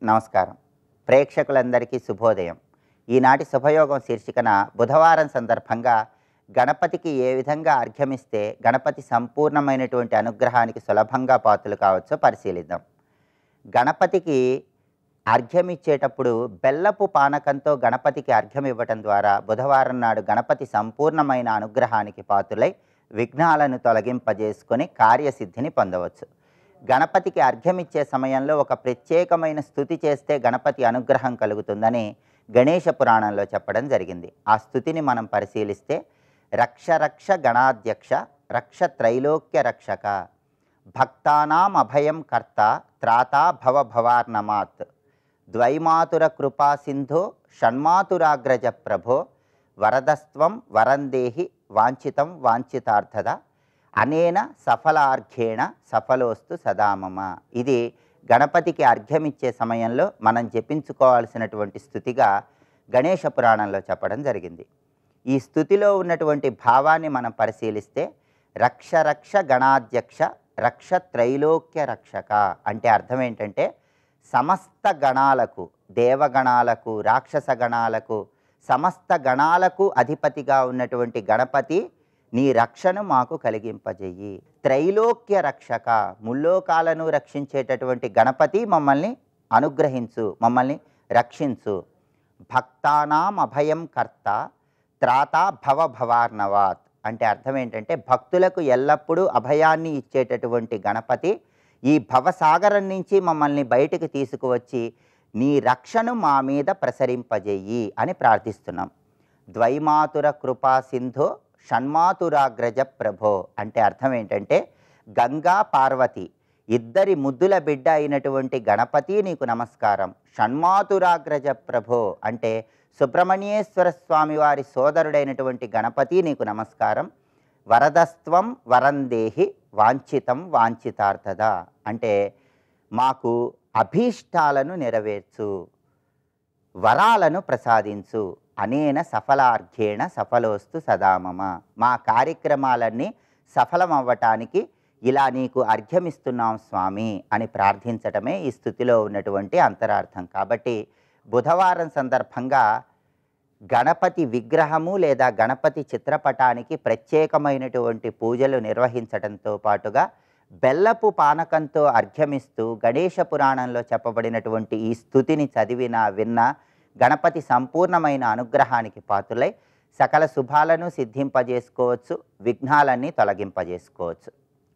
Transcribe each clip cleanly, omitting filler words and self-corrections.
నమస్కారం. ప్రేక్షకులందరికీ శుభోదయం. ఈనాటి శుభయోగం శీర్షికన బుధవారం సందర్భంగా గణపతికి ఏ విధంగా అర్ఘ్యమిస్తే గణపతి సంపూర్ణమైనటువంటి అనుగ్రహానికి సులభంగా పాత్రలు కావచ్చో పరిశీలిద్దాం. గణపతికి అర్ఘ్యమిచ్చేటప్పుడు బెల్లపు పానకంతో గణపతికి అర్ఘ్యం ఇవ్వటం ద్వారా బుధవారం నాడు గణపతి సంపూర్ణమైన అనుగ్రహానికి పాత్రులై విఘ్నాలను తొలగింపజేసుకొని కార్యసిద్ధిని పొందవచ్చు. గణపతికి అర్ఘ్యమిచ్చే సమయంలో ఒక ప్రత్యేకమైన స్తుతి చేస్తే గణపతి అనుగ్రహం కలుగుతుందని గణేశ పురాణంలో చెప్పడం జరిగింది. ఆ స్తుతిని మనం పరిశీలిస్తే, రక్ష రక్ష గణాధ్యక్ష రక్ష త్రైలోక్య రక్షక భక్తానాం అభయం కర్త త్రాతా భవ భవార్ణమాత్ ద్వైమాతుర కృపా సింధో షణ్మాతురాగ్రజ ప్రభో వరదస్త్వం వరందేహి వాంఛితం వాంఛితార్థద అనేన సఫలార్ఘ్యేణ సఫలోస్తు సదామమ. ఇది గణపతికి అర్ఘ్యమిచ్చే సమయంలో మనం జపించుకోవాల్సినటువంటి స్తుతిగా గణేశ పురాణంలో చెప్పడం జరిగింది. ఈ స్తుతిలో ఉన్నటువంటి భావాన్ని మనం పరిశీలిస్తే, రక్ష రక్ష గణాధ్యక్ష రక్ష త్రైలోక్య రక్షక అంటే అర్థం ఏంటంటే, సమస్త గణాలకు, దేవగణాలకు, రాక్షస గణాలకు, సమస్త గణాలకు అధిపతిగా ఉన్నటువంటి గణపతి నీ రక్షను మాకు కలిగింపజేయి. త్రైలోక్య రక్షక, ముల్లోకాలను రక్షించేటటువంటి గణపతి మమ్మల్ని అనుగ్రహించు, మమ్మల్ని రక్షించు. భక్తానాం అభయం కర్త త్రాతా భవ భవార్ణవాత్ అంటే అర్థం ఏంటంటే, భక్తులకు ఎల్లప్పుడూ అభయాన్ని ఇచ్చేటటువంటి గణపతి ఈ భవసాగరం నుంచి మమ్మల్ని బయటికి తీసుకువచ్చి నీ రక్షను మా మీద ప్రసరింపజేయి అని ప్రార్థిస్తున్నాం. ద్వైమాతుర కృపా సింధో షణ్మాతురాగ్రజ ప్రభో అంటే అర్థం ఏంటంటే, గంగా పార్వతి ఇద్దరి ముద్దుల బిడ్డ అయినటువంటి గణపతి నీకు నమస్కారం. షణ్మాతురాగ్రజ ప్రభో అంటే సుబ్రహ్మణ్యేశ్వర స్వామి వారి సోదరుడైనటువంటి గణపతి నీకు నమస్కారం. వరదస్త్వం వరందేహి వాంఛితం వాంఛితార్థద అంటే మాకు అభీష్టాలను నెరవేర్చు, వరాలను ప్రసాదించు. అనేన సఫలార్ఘ్యేణ సఫలోస్తు సదామమ మా కార్యక్రమాలన్నీ సఫలమవ్వటానికి ఇలా నీకు అర్ఘ్యమిస్తున్నాం స్వామి అని ప్రార్థించటమే ఈ స్థుతిలో ఉన్నటువంటి అంతరార్థం. కాబట్టి బుధవారం సందర్భంగా గణపతి విగ్రహము లేదా గణపతి చిత్రపటానికి ప్రత్యేకమైనటువంటి పూజలు నిర్వహించడంతో పాటుగా బెల్లపు పానకంతో అర్ఘ్యమిస్తూ గణేశ పురాణంలో చెప్పబడినటువంటి ఈ స్థుతిని చదివినా విన్నా గణపతి సంపూర్ణమైన అనుగ్రహానికి పాత్రులై సకల శుభాలను సిద్ధింపజేసుకోవచ్చు, విఘ్నాలన్నీ తొలగింపజేసుకోవచ్చు,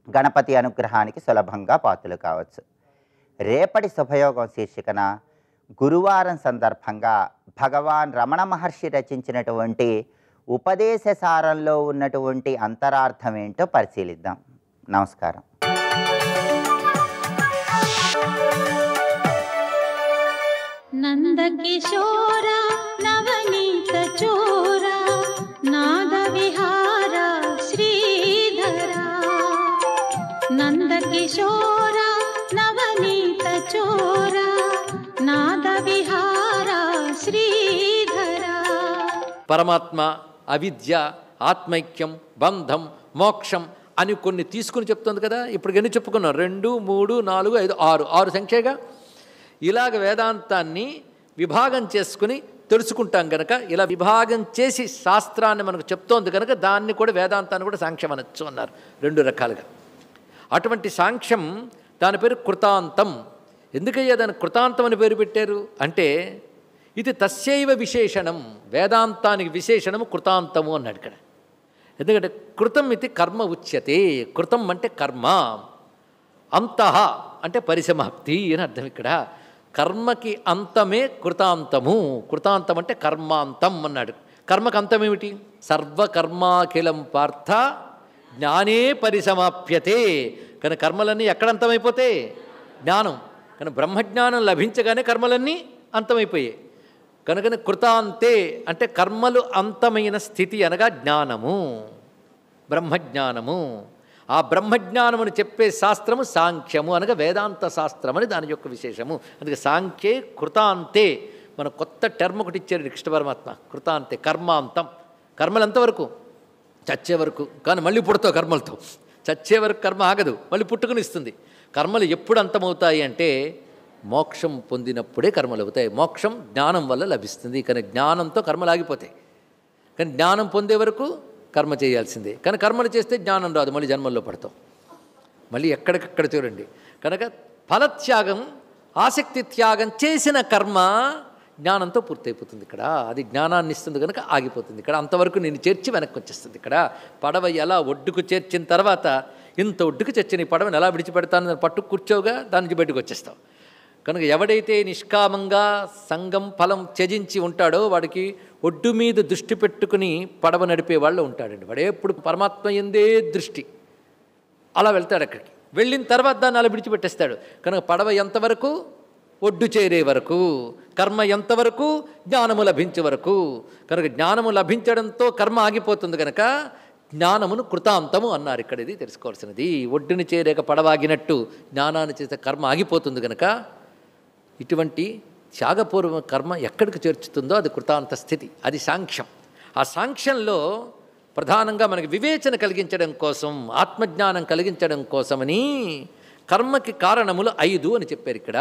గణపతి అనుగ్రహానికి సులభంగా పాత్రలు కావచ్చు. రేపటి శుభయోగం శీర్షికన గురువారం సందర్భంగా భగవాన్ రమణ మహర్షి రచించినటువంటి ఉపదేశసారంలో ఉన్నటువంటి అంతరార్థం ఏంటో పరిశీలిద్దాం. నమస్కారం. నందకిశోర నవనీత చోర నాద విహార శ్రీధర నందకిశోర నవనీత చోర నాద విహార శ్రీధర. పరమాత్మ, అవిద్య, ఆత్మైక్యం, బంధం, మోక్షం అని కొన్ని తీసుకుని చెప్తుంది కదా. ఇప్పుడు ఎన్ని చెప్పుకున్నాం? 2, 3, 4, 5, 6 సంఖ్యగా. ఇలాగ వేదాంతాన్ని విభాగం చేసుకుని తెలుసుకుంటాం కనుక, ఇలా విభాగం చేసి శాస్త్రాన్ని మనకు చెప్తోంది కనుక దాన్ని కూడా వేదాంతాన్ని కూడా సాంఖ్యం అనొచ్చు అన్నారు 2 రకాలుగా. అటువంటి సాంఖ్యం దాని పేరు కృతాంతం. ఎందుకయ్యా దాని కృతాంతం అని పేరు పెట్టారు అంటే, ఇది తస్యైవ విశేషణం, వేదాంతానికి విశేషణము కృతాంతము అన్నాడు ఇక్కడ. ఎందుకంటే కృతం ఇది కర్మ ఉచ్యతే. కృతం అంటే కర్మ, అంతః అంటే పరిసమాప్తి అని అర్థం. ఇక్కడ కర్మకి అంతమే కృతాంతము. కృతాంతం అంటే కర్మాంతం అన్నాడు. కర్మకు అంతమేమిటి? సర్వకర్మాఖిలం పార్థ జ్ఞానే పరిసమాప్యతే. కానీ కర్మలన్నీ ఎక్కడ అంతమైపోతే? జ్ఞానం. కానీ బ్రహ్మజ్ఞానం లభించగానే కర్మలన్నీ అంతమైపోయాయి. కనుకనే కృతాంతే అంటే కర్మలు అంతమైన స్థితి అనగా జ్ఞానము, బ్రహ్మజ్ఞానము. ఆ బ్రహ్మజ్ఞానమును చెప్పే శాస్త్రము సాంఖ్యము అనగా వేదాంత శాస్త్రం అని దాని యొక్క విశేషము. అందుకే సాంఖ్యే కృతాంతే. మన కొత్త టర్మ్ ఒకటి ఇచ్చారు కృష్ణ పరమాత్మ, కృతాంతే. కర్మాంతం, కర్మలు ఎంతవరకు? చచ్చే వరకు. కానీ మళ్ళీ పుడతావు కర్మలతో. చచ్చే వరకు కర్మ ఆగదు, మళ్ళీ పుట్టుకుని ఇస్తుంది. కర్మలు ఎప్పుడు అంతమవుతాయి అంటే మోక్షం పొందినప్పుడే కర్మలు అవుతాయి. మోక్షం జ్ఞానం వల్ల లభిస్తుంది. కానీ జ్ఞానంతో కర్మలు ఆగిపోతాయి. కానీ జ్ఞానం పొందే వరకు కర్మ చేయాల్సిందే. కానీ కర్మలు చేస్తే జ్ఞానం రాదు, మళ్ళీ జన్మల్లో పడతాం. మళ్ళీ ఎక్కడికక్కడ చూడండి. కనుక ఫలత్యాగం, ఆసక్తి త్యాగం చేసిన కర్మ జ్ఞానంతో పూర్తయిపోతుంది. ఇక్కడ అది జ్ఞానాన్ని ఇస్తుంది కనుక ఆగిపోతుంది. ఇక్కడ అంతవరకు నేను చేర్చి వెనక్కి వచ్చేస్తుంది. ఇక్కడ పడవ ఎలా ఒడ్డుకు చేర్చిన తర్వాత ఇంత ఒడ్డుకు చచ్చిన ఈ పడవని ఎలా విడిచిపెడతాను పట్టు కూర్చోగా దాని నుంచి బయటకు వచ్చేస్తావు. కనుక ఎవడైతే నిష్కామంగా సంగం ఫలం త్యజించి ఉంటాడో వాడికి ఒడ్డు మీద దృష్టి పెట్టుకుని పడవ నడిపే వాళ్ళు ఉంటాడండి. వాడు ఎప్పుడు పరమాత్మ ఎందే దృష్టి, అలా వెళ్తాడు. అక్కడికి వెళ్ళిన తర్వాత దాన్ని అలా విడిచిపెట్టేస్తాడు. కనుక పడవ ఎంతవరకు? ఒడ్డు చేరే వరకు. కర్మ ఎంతవరకు? జ్ఞానము లభించే వరకు. కనుక జ్ఞానము లభించడంతో కర్మ ఆగిపోతుంది. కనుక జ్ఞానమును కృతాంతము అన్నారు. ఇక్కడ ఇది తెలుసుకోవాల్సినది. ఒడ్డుని చేరేక పడవాగినట్టు జ్ఞానాన్ని చేసే కర్మ ఆగిపోతుంది. కనుక ఇటువంటి త్యాగపూర్వ కర్మ ఎక్కడికి చేర్చుతుందో అది కృతాంత స్థితి, అది సాంఖ్యం. ఆ సాంఖ్యంలో ప్రధానంగా మనకి వివేచన కలిగించడం కోసం, ఆత్మజ్ఞానం కలిగించడం కోసమని కర్మకి కారణములు 5 అని చెప్పారు. ఇక్కడ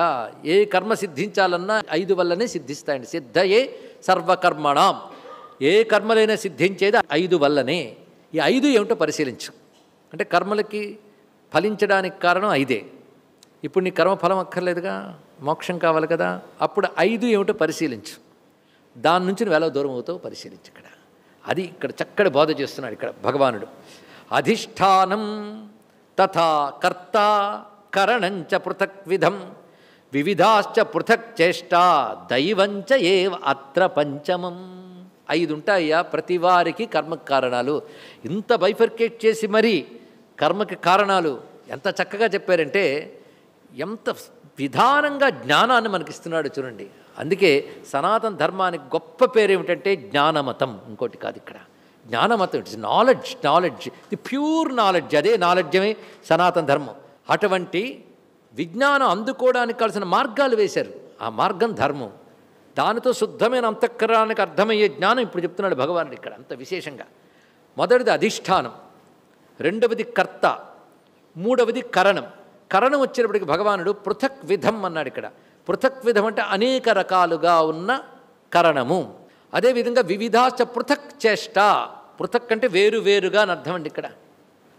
ఏ కర్మ సిద్ధించాలన్నా 5 వల్లనే సిద్ధిస్తాయండి. సిద్ధయే సర్వకర్మణం. ఏ కర్మలైనా సిద్ధించేది 5 వల్లనే. ఈ 5 ఏమిటో పరిశీలించు. అంటే కర్మలకి ఫలించడానికి కారణం 5. ఇప్పుడు నీ కర్మ ఫలం అక్కర్లేదుగా, మోక్షం కావాలి కదా. అప్పుడు 5 ఏమిటో పరిశీలించు. దాని నుంచి నువ్వు ఎలా దూరం అవుతావు పరిశీలించు. ఇక్కడ అది ఇక్కడ చక్కటి బోధ చేస్తున్నాడు ఇక్కడ భగవానుడు. అధిష్టానం తథా కర్త కరణంచ పృథక్ విధం వివిధాశ్చ పృథక్ చేష్టా దైవంచ ఏవ అత్ర పంచమం. 5 ఉంటాయ్యా ప్రతి వారికి కర్మకు కారణాలు. ఇంత బైఫర్కేట్ చేసి మరీ కర్మకి కారణాలు ఎంత చక్కగా చెప్పారంటే, ఎంత విధానంగా జ్ఞానాన్ని మనకిస్తున్నాడు చూడండి. అందుకే సనాతన ధర్మానికి గొప్ప పేరు ఏమిటంటే జ్ఞానమతం, ఇంకోటి కాదు. ఇక్కడ జ్ఞానమతం, it's knowledge. Knowledge, the pure knowledge, అదే నాలెడ్జమే సనాతన ధర్మం. అటువంటి విజ్ఞానం అందుకోవడానికి కావాల్సిన మార్గాలు వేశారు. ఆ మార్గం ధర్మం. దానితో శుద్ధమైన అంతఃకరణానికి అర్థమయ్యే జ్ఞానం ఇప్పుడు చెప్తున్నాడు భగవానుడు ఇక్కడ అంత విశేషంగా. మొదటిది అధిష్టానం, రెండవది కర్త, మూడవది కరణం. కరణం వచ్చేటప్పటికి భగవానుడు పృథక్ విధం అన్నాడు. ఇక్కడ పృథక్ విధం అంటే అనేక రకాలుగా ఉన్న కరణము. అదేవిధంగా వివిధాశ్చ పృథక్ చేష్ట. పృథక్ అంటే వేరువేరుగా అని అర్థం అండి. ఇక్కడ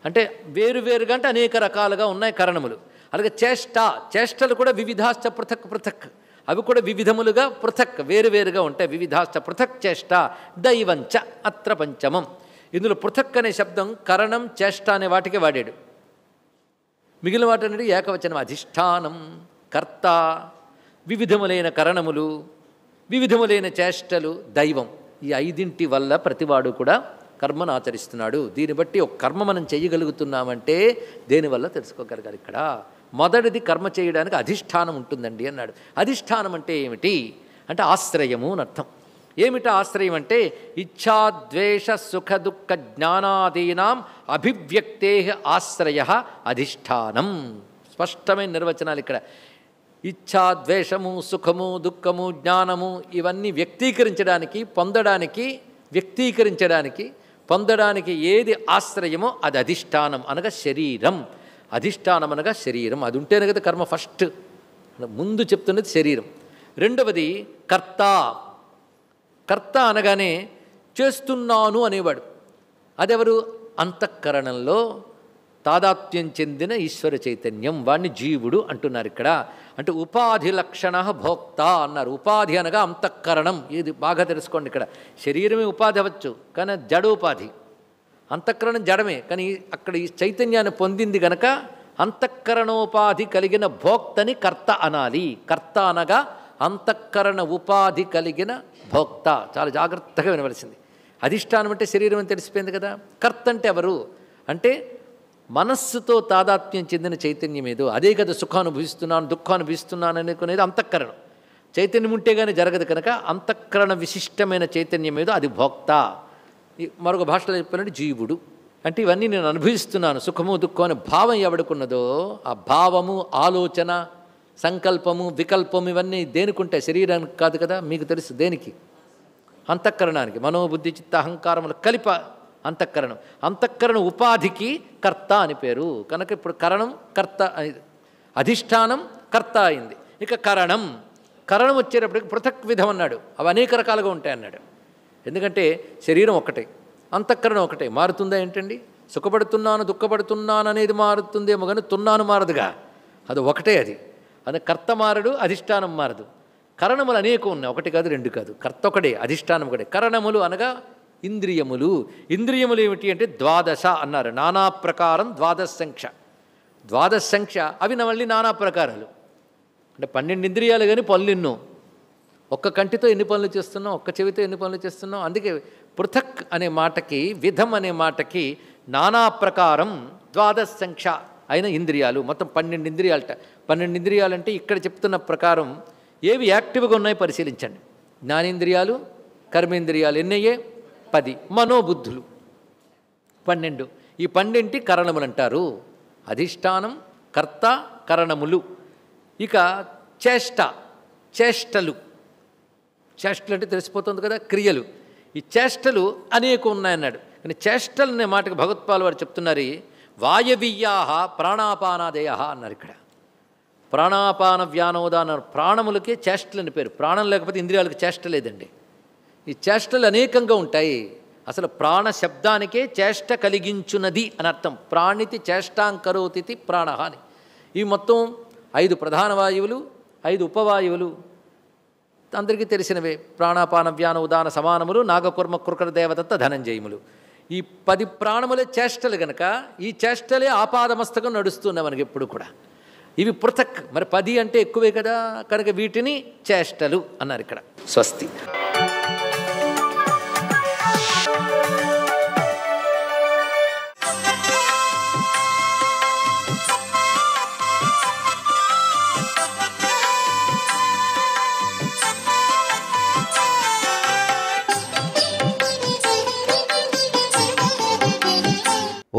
అంటే వేరువేరుగా అంటే అనేక రకాలుగా ఉన్నాయి కరణములు. అలాగే చేష్ట, చేష్టలు కూడా వివిధాశ్చ పృథక్ పృథక్, అవి కూడా వివిధములుగా పృథక్ వేరువేరుగా ఉంటాయి. వివిధాశ్చ పృథక్ చేష్ట దైవంచ అత్ర పంచమం. ఇందులో పృథక్ అనే శబ్దం కరణం, చేష్ట అనే వాటికి వాడాడు. మిగిలిన వాటి అనేది ఏకవచనం. అధిష్టానం, కర్త, వివిధములైన కరణములు, వివిధములైన చేష్టలు, దైవం. ఈ 5 వల్ల ప్రతివాడు కూడా కర్మను ఆచరిస్తున్నాడు. దీన్ని బట్టి ఒక కర్మ మనం చేయగలుగుతున్నామంటే దేనివల్ల తెలుసుకోగలగాలి. ఇక్కడ మొదటిది కర్మ చేయడానికి అధిష్టానం ఉంటుందండి అన్నాడు. అధిష్టానం అంటే ఏమిటి అంటే ఆశ్రయము అని అర్థం. ఏమిటా ఆశ్రయం అంటే ఇచ్ఛాద్వేష సుఖ దుఃఖ జ్ఞానాదీనాం అభివ్యక్తే ఆశ్రయ అధిష్టానం. స్పష్టమైన నిర్వచనాలు ఇక్కడ. ఇచ్ఛాద్వేషము, సుఖము, దుఃఖము, జ్ఞానము ఇవన్నీ వ్యక్తీకరించడానికి, పొందడానికి ఏది ఆశ్రయమో అది అధిష్టానం అనగా శరీరం. అధిష్టానం అనగా శరీరం. అది ఉంటేనే కదా కర్మ. ఫస్ట్ ముందు చెప్తున్నది శరీరం. రెండవది కర్త. కర్త అనగానే చేస్తున్నాను అనేవాడు. అదెవరు? అంతఃకరణంలో తాదాత్మ్యం చెందిన ఈశ్వర చైతన్యం, వాణ్ణి జీవుడు అంటున్నారు ఇక్కడ. అంటే ఉపాధి లక్షణ భోక్త అన్నారు. ఉపాధి అనగా అంతఃకరణం. ఇది బాగా తెలుసుకోండి. ఇక్కడ శరీరమే ఉపాధి అవ్వచ్చు, కానీ జడ ఉపాధి. అంతఃకరణం జడమే, కానీ అక్కడ ఈ చైతన్యాన్ని పొందింది గనక అంతఃకరణోపాధి కలిగిన భోక్తని కర్త అనాలి. కర్త అనగా అంతఃకరణ ఉపాధి కలిగిన భోక్త. చాలా జాగ్రత్తగా వినవలసింది. అధిష్టానం అంటే శరీరం అని తెలిసిపోయింది కదా. కర్త అంటే ఎవరు అంటే మనస్సుతో తాదాత్మ్యం చెందిన చైతన్యం ఏదో అదే కదా. సుఖానుభవిస్తున్నాను, దుఃఖానుభవిస్తున్నాను అనుకునేది అంతఃకరణం. చైతన్యం ఉంటే కానీ జరగదు కనుక అంతఃకరణ విశిష్టమైన చైతన్యం ఏదో అది భోక్త. మరొక భాషలో చెప్పినట్టు జీవుడు అంటే ఇవన్నీ నేను అనుభవిస్తున్నాను. సుఖము దుఃఖం అనే భావం ఎవడుకున్నదో ఆ భావము, ఆలోచన, సంకల్పము, వికల్పము ఇవన్నీ దేనికుంటాయి? శరీరానికి కాదు కదా. మీకు తెలుసు దేనికి? అంతఃకరణానికి. మనోబుద్ధి చిత్త అహంకారములు కలిప అంతఃకరణం. అంతఃకరణ ఉపాధికి కర్త అని పేరు. కనుక ఇప్పుడు కరణం కర్త, అధిష్టానం కర్త అయింది. ఇక కరణం, కరణం వచ్చేటప్పటికి పృథక్ విధం అన్నాడు. అవి అనేక రకాలుగా ఉంటాయన్నాడు. ఎందుకంటే శరీరం ఒకటే, అంతఃకరణం ఒకటే. మారుతుందా ఏంటండి? సుఖపడుతున్నాను దుఃఖపడుతున్నాను అనేది మారుతుందేమో కానీ తున్నాను మారదుగా, అది ఒకటే. అది కర్త మారడు, అధిష్టానం మారదు. కరణములు అనేకం ఉన్నాయి, ఒకటి కాదు రెండు కాదు. కర్త ఒకటే, అధిష్టానం ఒకటే. కరణములు అనగా ఇంద్రియములు. ఇంద్రియములు ఏమిటి అంటే 12 అన్నారు. నానా ప్రకారం 12 సంఖ్య. 12 సంఖ్య అవి మళ్ళీ నానా ప్రకారాలు. అంటే 12 ఇంద్రియాలు కానీ పనులు ఎన్నో. ఒక్క కంటితో ఎన్ని పనులు చేస్తున్నాం, ఒక్క చెవితో ఎన్ని పనులు చేస్తున్నాం. అందుకే పృథక్ అనే మాటకి, విధం అనే మాటకి నానా ప్రకారం 12 సంఖ్య అయిన ఇంద్రియాలు. మొత్తం 12 ఇంద్రియాలట. 12 ఇంద్రియాలంటే ఇక్కడ చెప్తున్న ప్రకారం ఏవి యాక్టివ్గా ఉన్నాయో పరిశీలించండి. జ్ఞానేంద్రియాలు, కర్మేంద్రియాలు ఎన్నయ్యే? 10. మనోబుద్ధులు 12. ఈ 12 కరణములు అంటారు. అధిష్టానం, కర్త, కరణములు. ఇక చేష్ట, చేష్టలు. చేష్టలు అంటే తెలిసిపోతుంది కదా, క్రియలు. ఈ చేష్టలు అనేకం ఉన్నాయన్నాడు. కానీ చేష్టలు అనే మాటకు భగవత్పాల్ వారు చెప్తున్నారు, వాయవీయాహ ప్రాణాపానాదయ అన్నారు. ఇక్కడ ప్రాణాపాన వ్యానోదాన, ప్రాణములకే చేష్టలని పేరు. ప్రాణం లేకపోతే ఇంద్రియాలకు చేష్ట లేదండి. ఈ చేష్టలు అనేకంగా ఉంటాయి. అసలు ప్రాణ శబ్దానికే చేష్ట కలిగించున్నది అని అర్థం. ప్రాణితి చేష్టాంకరోతిథి ప్రాణ అని. ఈ మొత్తం 5 ప్రధాన వాయువులు, 5 ఉపవాయువులు అందరికీ తెలిసినవే. ప్రాణాపాన వ్యాన ఉదాన సమానములు, నాగకుర్మ కృకర దేవదత్త ధనంజయములు. ఈ 10 ప్రాణములే చేష్టలు గనక ఈ చేష్టలే ఆపాదమస్తకం నడుస్తున్నాయి మనకి ఎప్పుడు కూడా. ఇవి పృథక్. మరి 10 అంటే ఎక్కువే కదా, కనుక వీటిని చేష్టలు అన్నారు ఇక్కడ. స్వస్తి.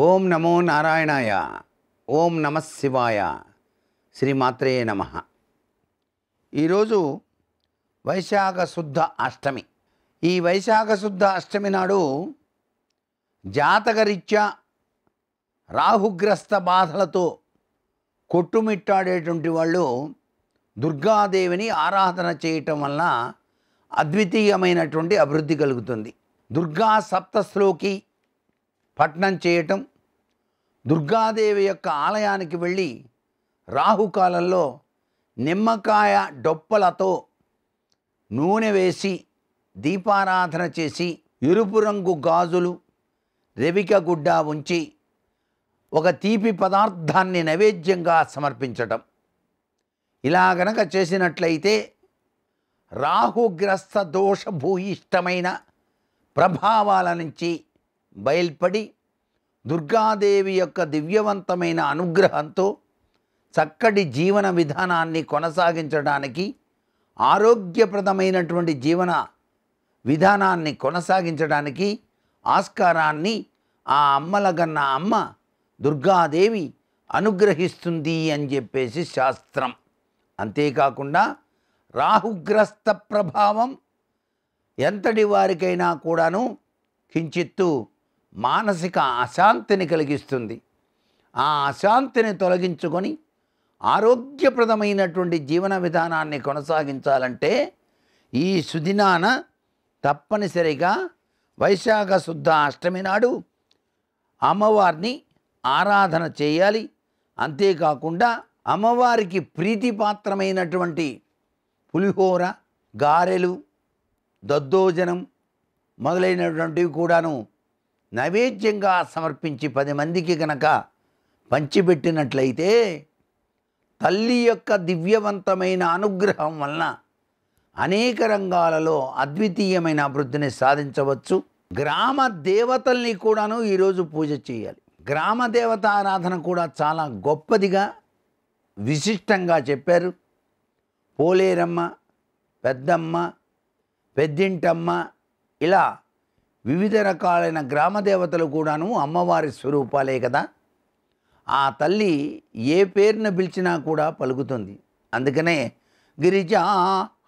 ఓం నమో నారాయణాయ. ఓం నమః శివాయ. శ్రీమాత్రే నమః. ఈరోజు వైశాఖ శుద్ధ అష్టమి. ఈ వైశాఖ శుద్ధ అష్టమి నాడు జాతకరీత్యా రాహుగ్రస్త బాధలతో కొట్టుమిట్టాడేటువంటి వాళ్ళు దుర్గాదేవిని ఆరాధన చేయటం వలన అద్వితీయమైనటువంటి అభివృద్ధి కలుగుతుంది. దుర్గా సప్తశ్లోకి పఠనం చేయటం, దుర్గాదేవి యొక్క ఆలయానికి వెళ్ళి రాహుకాలంలో నిమ్మకాయ డొప్పలతో నూనె వేసి దీపారాధన చేసి, ఎరుపు రంగు గాజులు, రెవిక గుడ్డ ఉంచి ఒక తీపి పదార్థాన్ని నైవేద్యంగా సమర్పించటం. ఇలా గనక చేసినట్లయితే రాహుగ్రస్త దోషభూయిష్టమైన ప్రభావాల నుంచి బయల్పడి దుర్గాదేవి యొక్క దివ్యవంతమైన అనుగ్రహంతో చక్కటి జీవన విధానాన్ని కొనసాగించడానికి, ఆరోగ్యప్రదమైనటువంటి జీవన విధానాన్ని కొనసాగించడానికి ఆస్కారాన్ని ఆ అమ్మలగన్న అమ్మ దుర్గాదేవి అనుగ్రహిస్తుంది అని చెప్పేసి శాస్త్రం. అంతేకాకుండా రాహుగ్రస్త ప్రభావం ఎంతటి వారికైనా కూడాను కించిత్తు మానసిక అశాంతిని కలిగిస్తుంది. ఆ అశాంతిని తొలగించుకొని ఆరోగ్యప్రదమైనటువంటి జీవన విధానాన్ని కొనసాగించాలంటే ఈ సుదినాన తప్పనిసరిగా వైశాఖ శుద్ధ అష్టమి నాడు అమ్మవారిని ఆరాధన చేయాలి. అంతేకాకుండా అమ్మవారికి ప్రీతిపాత్రమైనటువంటి పులిహోర, గారెలు, దద్దోజనం మొదలైనటువంటివి కూడాను నైవేద్యంగా సమర్పించి 10 మందికి కనుక పంచిపెట్టినట్లయితే తల్లి యొక్క దివ్యవంతమైన అనుగ్రహం వలన అనేక రంగాలలో అద్వితీయమైన అభివృద్ధిని సాధించవచ్చు. గ్రామ దేవతల్ని కూడాను ఈరోజు పూజ చేయాలి. గ్రామ దేవత ఆరాధన కూడా చాలా గొప్పదిగా విశిష్టంగా చెప్పారు. పోలేరమ్మ, పెద్దమ్మ, పెద్దింటమ్మ, ఇలా వివిధ రకాలైన గ్రామ దేవతలు కూడాను అమ్మవారి స్వరూపాలే కదా. ఆ తల్లి ఏ పేరును పిలిచినా కూడా పలుకుతుంది. అందుకనే గిరిజా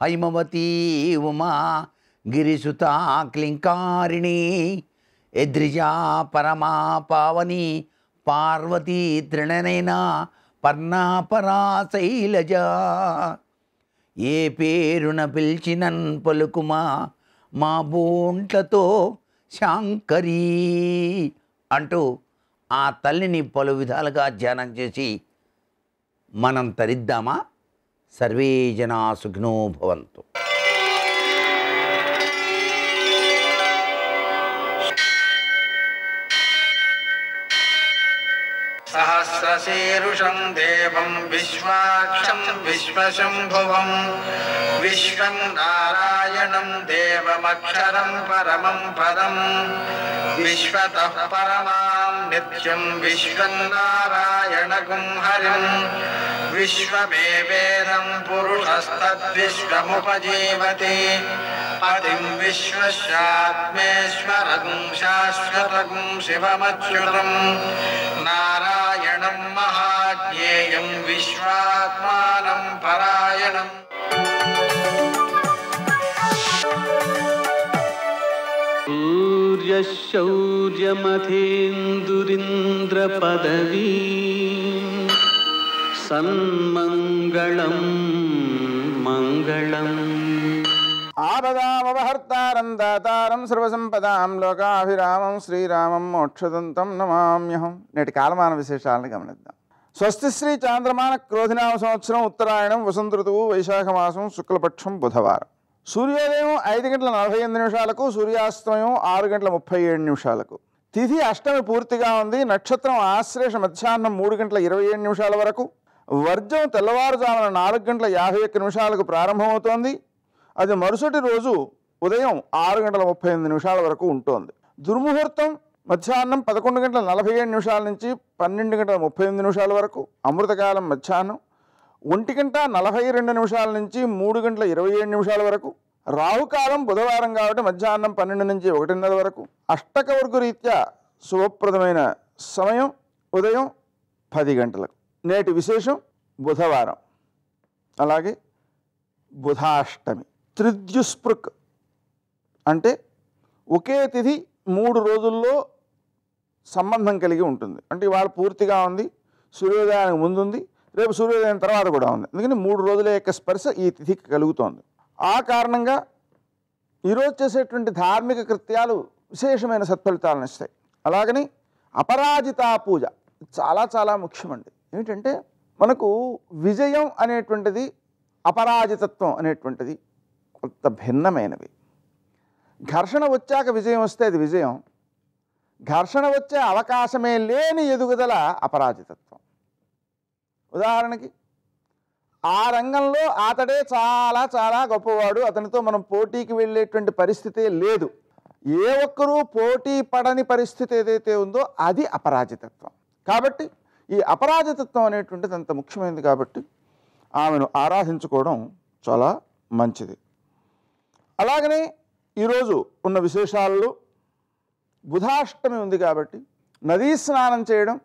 హైమవతి ఉమా గిరిసుత క్లింకారిణి ఎద్రిజా పరమా పావని పార్వతీ తృణనైనా పర్ణాపరా శైలజ. ఏ పేరున పిలిచినన్ పలుకుమా మా బోంట్లతో శాంకరీ అంటూ ఆ తల్లిని పలు విధాలుగా ధ్యానం చేసి మనం తరిద్దామా? సర్వే జనా సుఖినో భవంతు. సహస్రశీరుషం దేవం విశ్వాక్షం విశ్వశంభువం విశ్వం నారాయణం దేవమక్షరం పరమం పదం విశ్వతః పరమాం నిత్యం విశ్వం నారాయణగుం హరిం విశ్వమేవేదం పురుషస్తద్విశ్వముపజీవతి పతిం విశ్వస్యాత్మేశ్వరం శాశ్వతం శివమచ్యుతం నారాయణం మహాజ్ఞేయం విశ్వాత్మానం పరాయణం. సూర్యశౌర్యమథేందురింద్రపదవీ సన్మంగళం మంగళం. ఆపదామపహర్తారం దాతారం సర్వసంపదాం లోకాభిరామం శ్రీరామం మోక్షదంతం నమామ్యహం. నేటి కాలమాన విశేషాలను గమనిద్దాం. స్వస్తి శ్రీ చాంద్రమాన క్రోధినామ సంవత్సరం ఉత్తరాయణం వసంత ఋతువు వైశాఖ మాసం శుక్లపక్షం బుధవారం. సూర్యోదయం 5:48, సూర్యాస్తమయం 6:37. తిథి అష్టమి పూర్తిగా ఉంది. నక్షత్రం ఆశ్లేష మధ్యాహ్నం 3:27 వరకు. వర్జం తెల్లవారుజామున 4:51 ప్రారంభమవుతోంది. అది మరుసటి రోజు ఉదయం 6:38 వరకు ఉంటుంది. దుర్ముహూర్తం మధ్యాహ్నం 11:47 నుంచి 12:38 వరకు. అమృతకాలం మధ్యాహ్నం 1:42 నుంచి 3:27 వరకు. రాహుకాలం బుధవారం కాబట్టి మధ్యాహ్నం 12 నుంచి 1:30 వరకు. అష్టకవర్గు రీత్యా శుభప్రదమైన సమయం ఉదయం 10 గంటలకు. నేటి విశేషం బుధవారం, అలాగే బుధాష్టమి. త్రిద్యుస్పృక్ అంటే ఒకే తిథి 3 రోజుల్లో సంబంధం కలిగి ఉంటుంది. అంటే ఇవాళ పూర్తిగా ఉంది, సూర్యోదయానికి ముందుంది, రేపు సూర్యోదయం తర్వాత కూడా ఉంది. అందుకని 3 రోజుల యొక్క స్పర్శ ఈ తిథికి కలుగుతోంది. ఆ కారణంగా ఈరోజు చేసేటువంటి ధార్మిక కృత్యాలు విశేషమైన సత్ఫలితాలను ఇస్తాయి. అలాగని అపరాజితా పూజ చాలా చాలా ముఖ్యమండి. ఏమిటంటే మనకు విజయం అనేటువంటిది, అపరాజితత్వం అనేటువంటిది కొంత భిన్నమైనవి. ఘర్షణ వచ్చాక విజయం వస్తే అది విజయం, ఘర్షణ వచ్చే అవకాశమే లేని ఎదుగుదల అపరాజితత్వం. ఉదాహరణకి ఆ రంగంలో అతడే చాలా చాలా గొప్పవాడు, అతనితో మనం పోటీకి వెళ్ళేటువంటి పరిస్థితే లేదు, ఏ ఒక్కరూ పోటీ పడని పరిస్థితి ఏదైతే ఉందో అది అపరాజితత్వం. కాబట్టి ఈ అపరాజితత్వం అనేటువంటిది అంత ముఖ్యమైనది. కాబట్టి ఆమెను ఆరాధించుకోవడం చాలా మంచిది. అలాగనే ఈరోజు ఉన్న విశేషాల్లో బుధాష్టమి ఉంది కాబట్టి నదీ స్నానం చేయడం,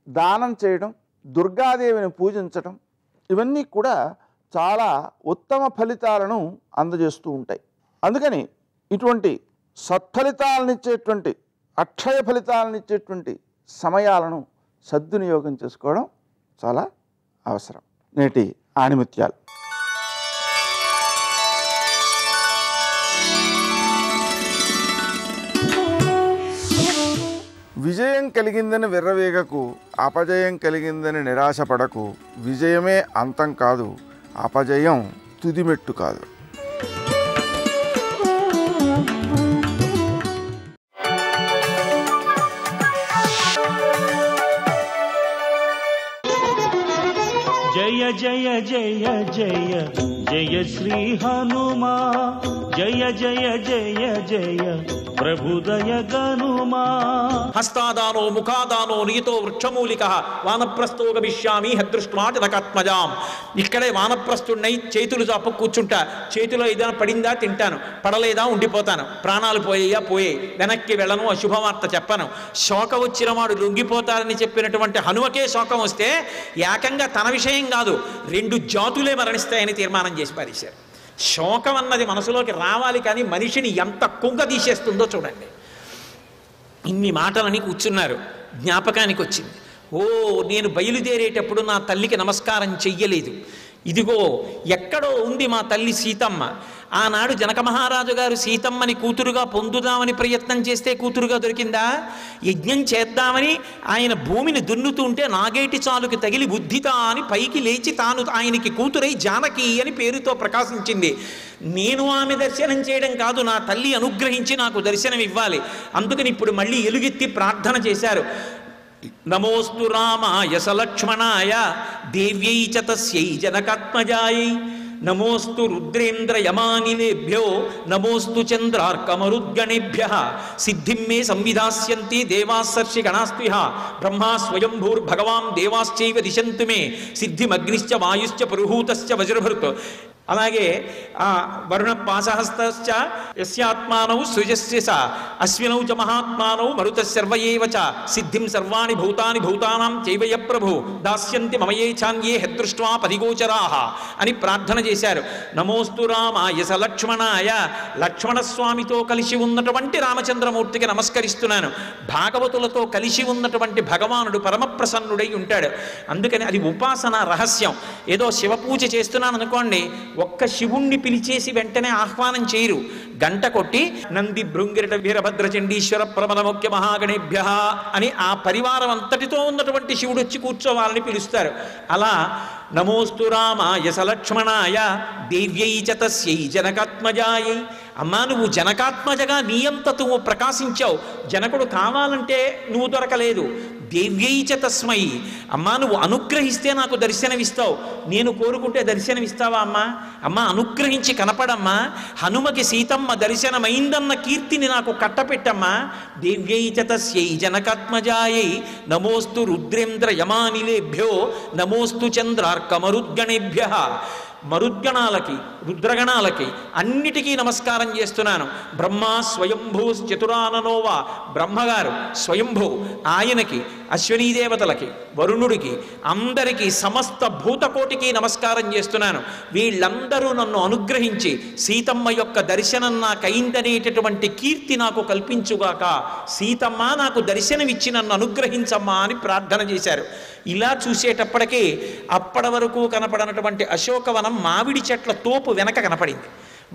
దానం చేయడం, దుర్గాదేవిని పూజించడం, ఇవన్నీ కూడా చాలా ఉత్తమ ఫలితాలను అందజేస్తూ ఉంటాయి. అందుకని ఇటువంటి సత్ఫలితాలనిచ్చేటువంటి, అక్షయ ఫలితాలనిచ్చేటువంటి సమయాలను సద్వినియోగం చేసుకోవడం చాలా అవసరం. నేటి ఆణిముత్యాలు. విజయం కలిగిందని విర్రవేగకు, అపజయం కలిగిందని నిరాశపడకు. విజయమే అంతం కాదు, అపజయం తుదిమెట్టు కాదు. జయ జయ జయ జయ జయ శ్రీ హనుమా, జయ జయ జయ జయ ప్రభుదయ గనుమా. హస్తాదానో ముఖాదానో నియతో వృక్షమూలిక వానప్రస్థో గమిష్యామి హదృష్ట్వా జనకాత్మజాం. ఇక్కడే వానప్రస్థుడినై చేతులు చాపు కూర్చుంటా. చేతిలో ఏదైనా పడిందా తింటాను, పడలేదా ఉండిపోతాను. ప్రాణాలు పోయేయా పోయే, వెనక్కి వెళ్ళను, అశుభవార్త చెప్పను. శోక వచ్చిన వాడు లొంగిపోతారని చెప్పినటువంటి హనుమకే శోకం వస్తే ఏకంగా తన విషయం కాదు, 2 జాతులే మరణిస్తాయని తీర్మానం చేసి పారేశారు. శోకం అన్నది మనసులోకి రావాలి, కానీ మనిషిని ఎంత కుంగ తీసేస్తుందో చూడండి. ఇన్ని మాటలని కూర్చున్నారు, జ్ఞాపకానికి వచ్చింది. ఓ, నేను బయలుదేరేటప్పుడు నా తల్లికి నమస్కారం చెయ్యలేదు, ఇదిగో ఎక్కడో ఉంది మా తల్లి సీతమ్మ. ఆనాడు జనక మహారాజు గారు సీతమ్మని కూతురుగా పొందుదామని ప్రయత్నం చేస్తే కూతురుగా దొరికిందా? యజ్ఞం చేద్దామని ఆయన భూమిని దున్నుతుంటే నాగేటి చాలుకి తగిలి బుద్ధిత అని పైకి లేచి తాను ఆయనకి కూతురై జానకి అని పేరుతో ప్రకాశించింది. నేను ఆమె దర్శనం చేయడం కాదు, నా తల్లి అనుగ్రహించి నాకు దర్శనం ఇవ్వాలి. అందుకని ఇప్పుడు మళ్ళీ ఎలుగెత్తి ప్రార్థన చేశారు. నమోస్తు రామాయ సలక్ష్మణాయ దేవ్యై చ తస్యై జనకాత్మజాయై నమోస్తు రుద్రేంద్ర యమానిలేభ్యో నమోస్తు చంద్రార్కమరుద్గణేభ్యః సిద్ధిం మే సంవిధాస్యంతి దేవాస్సర్షి గణాస్త్విహ బ్రహ్మా స్వయంభూర్భగవాన్ దేవాశ్చైవ దిశంతు మే సిద్ధిమగ్నిశ్చ వాయుశ్చ పురుహూతశ్చ వజ్రభృత్. అలాగే వరుణ పాశహస్తశ్చ యస్యాత్మానౌ సృజస్య స అశ్వినౌ చ మహాత్మానౌ మరుత సర్వయేవ చ సిద్ధిం సర్వాణి భూతాని భూతానాం చైవయ ప్రభు దాస్యంతి మమయేఛాన్యే హెదృష్ట్వా పదిగోచరాః అని ప్రార్థన చేశారు. నమోస్తు రామాయ సలక్ష్మణాయ, లక్ష్మణస్వామితో కలిసి ఉన్నటువంటి రామచంద్రమూర్తికి నమస్కరిస్తున్నాను. భాగవతులతో కలిసి ఉన్నటువంటి భగవానుడు పరమప్రసన్నుడై ఉంటాడు. అందుకని అది ఉపాసన రహస్యం. ఏదో శివపూజ చేస్తున్నాను అనుకోండి, ఒక్క శివుణ్ణి పిలిచేసి వెంటనే ఆహ్వానం చేయరు. గంట కొట్టి నంది భృంగిరట వీరభద్ర చండీశ్వర ప్రబల ముఖ్య మహాగణేభ్య అని ఆ పరివారం అంతటితో ఉన్నటువంటి శివుడు వచ్చి కూర్చోవాలని పిలుస్తారు. అలా నమోస్తు రామాయ సలక్ష్మణాయ దేవ్యై చ తస్యై జనకాత్మజాయై. అమ్మా, నువ్వు జనకాత్మజగా నీ అంత నువ్వు ప్రకాశించావు. జనకుడు కావాలంటే నువ్వు దొరకలేదు. దేవ్యై చ తస్మై, అమ్మా నువ్వు అనుగ్రహిస్తే నాకు దర్శనమిస్తావు. నేను కోరుకుంటే దర్శనమిస్తావా అమ్మా? అమ్మా అనుగ్రహించి కనపడమ్మా. హనుమకి సీతమ్మ దర్శనమైందన్న కీర్తిని నాకు కట్టపెట్టమ్మా. దేవ్యై చ తస్యై జనకాత్మజాయై నమోస్తు రుద్రేంద్ర యమానిలేభ్యో నమోస్తు చంద్రార్కమరుద్గణేభ్యః. మరుద్గణాలకి రుద్రగణాలకి అన్నిటికీ నమస్కారం చేస్తున్నాను. బ్రహ్మ స్వయంభూ చతురాననోవా, బ్రహ్మగారు స్వయంభూ, ఆయనకి అశ్వినీ దేవతలకి వరుణుడికి అందరికీ సమస్త భూతకోటికి నమస్కారం చేస్తున్నాను. వీళ్ళందరూ నన్ను అనుగ్రహించి సీతమ్మ యొక్క దర్శనం నాకైందనేటటువంటి కీర్తి నాకు కల్పించుగాక. సీతమ్మ నాకు దర్శనమిచ్చి నన్ను అనుగ్రహించమ్మా అని ప్రార్థన చేశారు. ఇలా చూసేటప్పటికీ అప్పటి వరకు కనపడనటువంటి అశోకవనం మామిడి చెట్ల తోపు వెనక కనపడింది.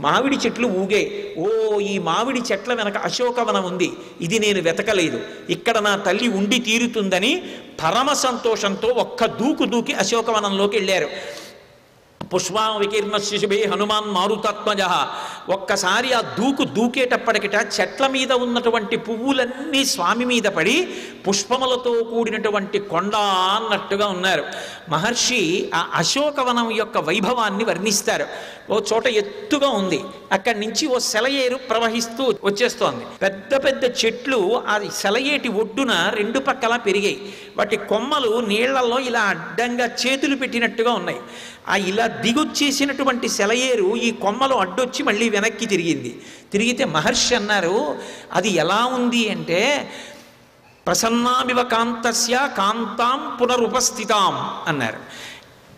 మామిడి చెట్లు ఊగే. ఓ, ఈ మామిడి చెట్ల వెనక అశోకవనం ఉంది, ఇది నేను వెతకలేదు, ఇక్కడ నా తల్లి ఉండి తీరుతుందని పరమ సంతోషంతో ఒక్క దూకు దూకి అశోకవనంలోకి వెళ్ళారు. పుష్పా వికీర్ణ శిశుభే హనుమాన్ మారుతాత్మజ. ఒక్కసారి ఆ దూకేటప్పటికిట చెట్ల మీద ఉన్నటువంటి పువ్వులన్నీ స్వామి మీద పడి పుష్పములతో కూడినటువంటి కొండ అన్నట్టుగా ఉన్నారు. మహర్షి ఆ అశోకవనం యొక్క వైభవాన్ని వర్ణిస్తారు. ఓ చోట ఎత్తుగా ఉంది, అక్కడి నుంచి ఓ సెలయేరు ప్రవహిస్తూ వచ్చేస్తోంది. పెద్ద పెద్ద చెట్లు ఆ సెలయేటి ఒడ్డున రెండు పక్కలా పెరిగాయి. వాటి కొమ్మలు నీళ్లలో ఇలా అడ్డంగా చేతులు పెట్టినట్టుగా ఉన్నాయి. ఆ ఇలా దిగొచ్చేసినటువంటి సెలయేరు ఈ కొమ్మలు అడ్డొచ్చి మళ్ళీ వెనక్కి తిరిగితే మహర్షి అన్నారు, అది ఎలా ఉంది అంటే ప్రసన్నామివ కాంతస్య కాంతాం పునరుపస్థితాం అన్నారు.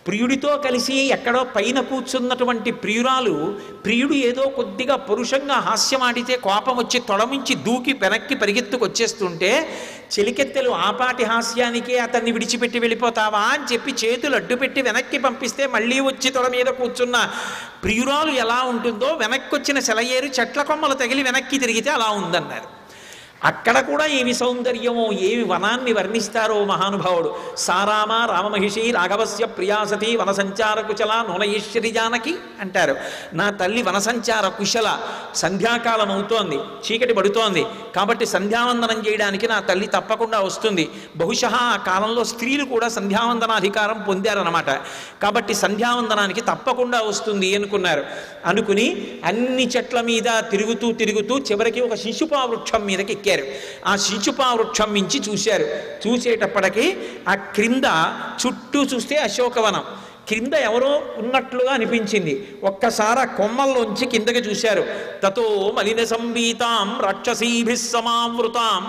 ప్రియుడితో కలిసి ఎక్కడో పైన కూర్చున్నటువంటి ప్రియుడు ఏదో కొద్దిగా పరుషంగా హాస్యమాడితే కోపం వచ్చి తొడమించి దూకి వెనక్కి పరిగెత్తుకొచ్చేస్తుంటే చెలికెత్తెలు ఆపాటి హాస్యానికే అతన్ని విడిచిపెట్టి వెళ్ళిపోతావా అని చెప్పి చేతులు అడ్డుపెట్టి వెనక్కి పంపిస్తే మళ్ళీ వచ్చి తొడ మీద కూర్చున్న ప్రియురాలు ఎలా ఉంటుందో వెనక్కి వచ్చిన సెలయేరు చెట్ల కొమ్మలు తగిలి వెనక్కి తిరిగితే అలా ఉందన్నారు. అక్కడ కూడా ఏమి సౌందర్యమో, ఏమి వనాన్ని వర్ణిస్తారో మహానుభావుడు. సారామ రామమహిషి రాఘవస్య ప్రియాసతి వనసంచార కుశల నూనయేశ్వరి జానకి అంటారు. నా తల్లి వనసంచార కుశల. సంధ్యాకాలం అవుతోంది, చీకటి పడుతోంది, కాబట్టి సంధ్యావందనం చేయడానికి నా తల్లి తప్పకుండా వస్తుంది. బహుశः ఆ కాలంలో స్త్రీలు కూడా సంధ్యావందనాధికారం పొందారన్నమాట. కాబట్టి సంధ్యావందనానికి తప్పకుండా వస్తుంది అనుకుని అన్ని చెట్ల మీద తిరుగుతూ చివరికి ఒక శిశుపా వృక్షం మీదకి ఎక్కారు. ఆ శిశుపా వృక్షం మించి చూసేటప్పటికీ ఆ క్రింద చుట్టూ చూస్తే అశోకవనం, క్రింద ఎవరో ఉన్నట్లుగా అనిపించింది. ఒక్కసారి ఆ కొమ్మల్లోంచి కిందకి చూశారు. తతో మలిన సంవీతాం రాక్షసీభిః సమావృతాం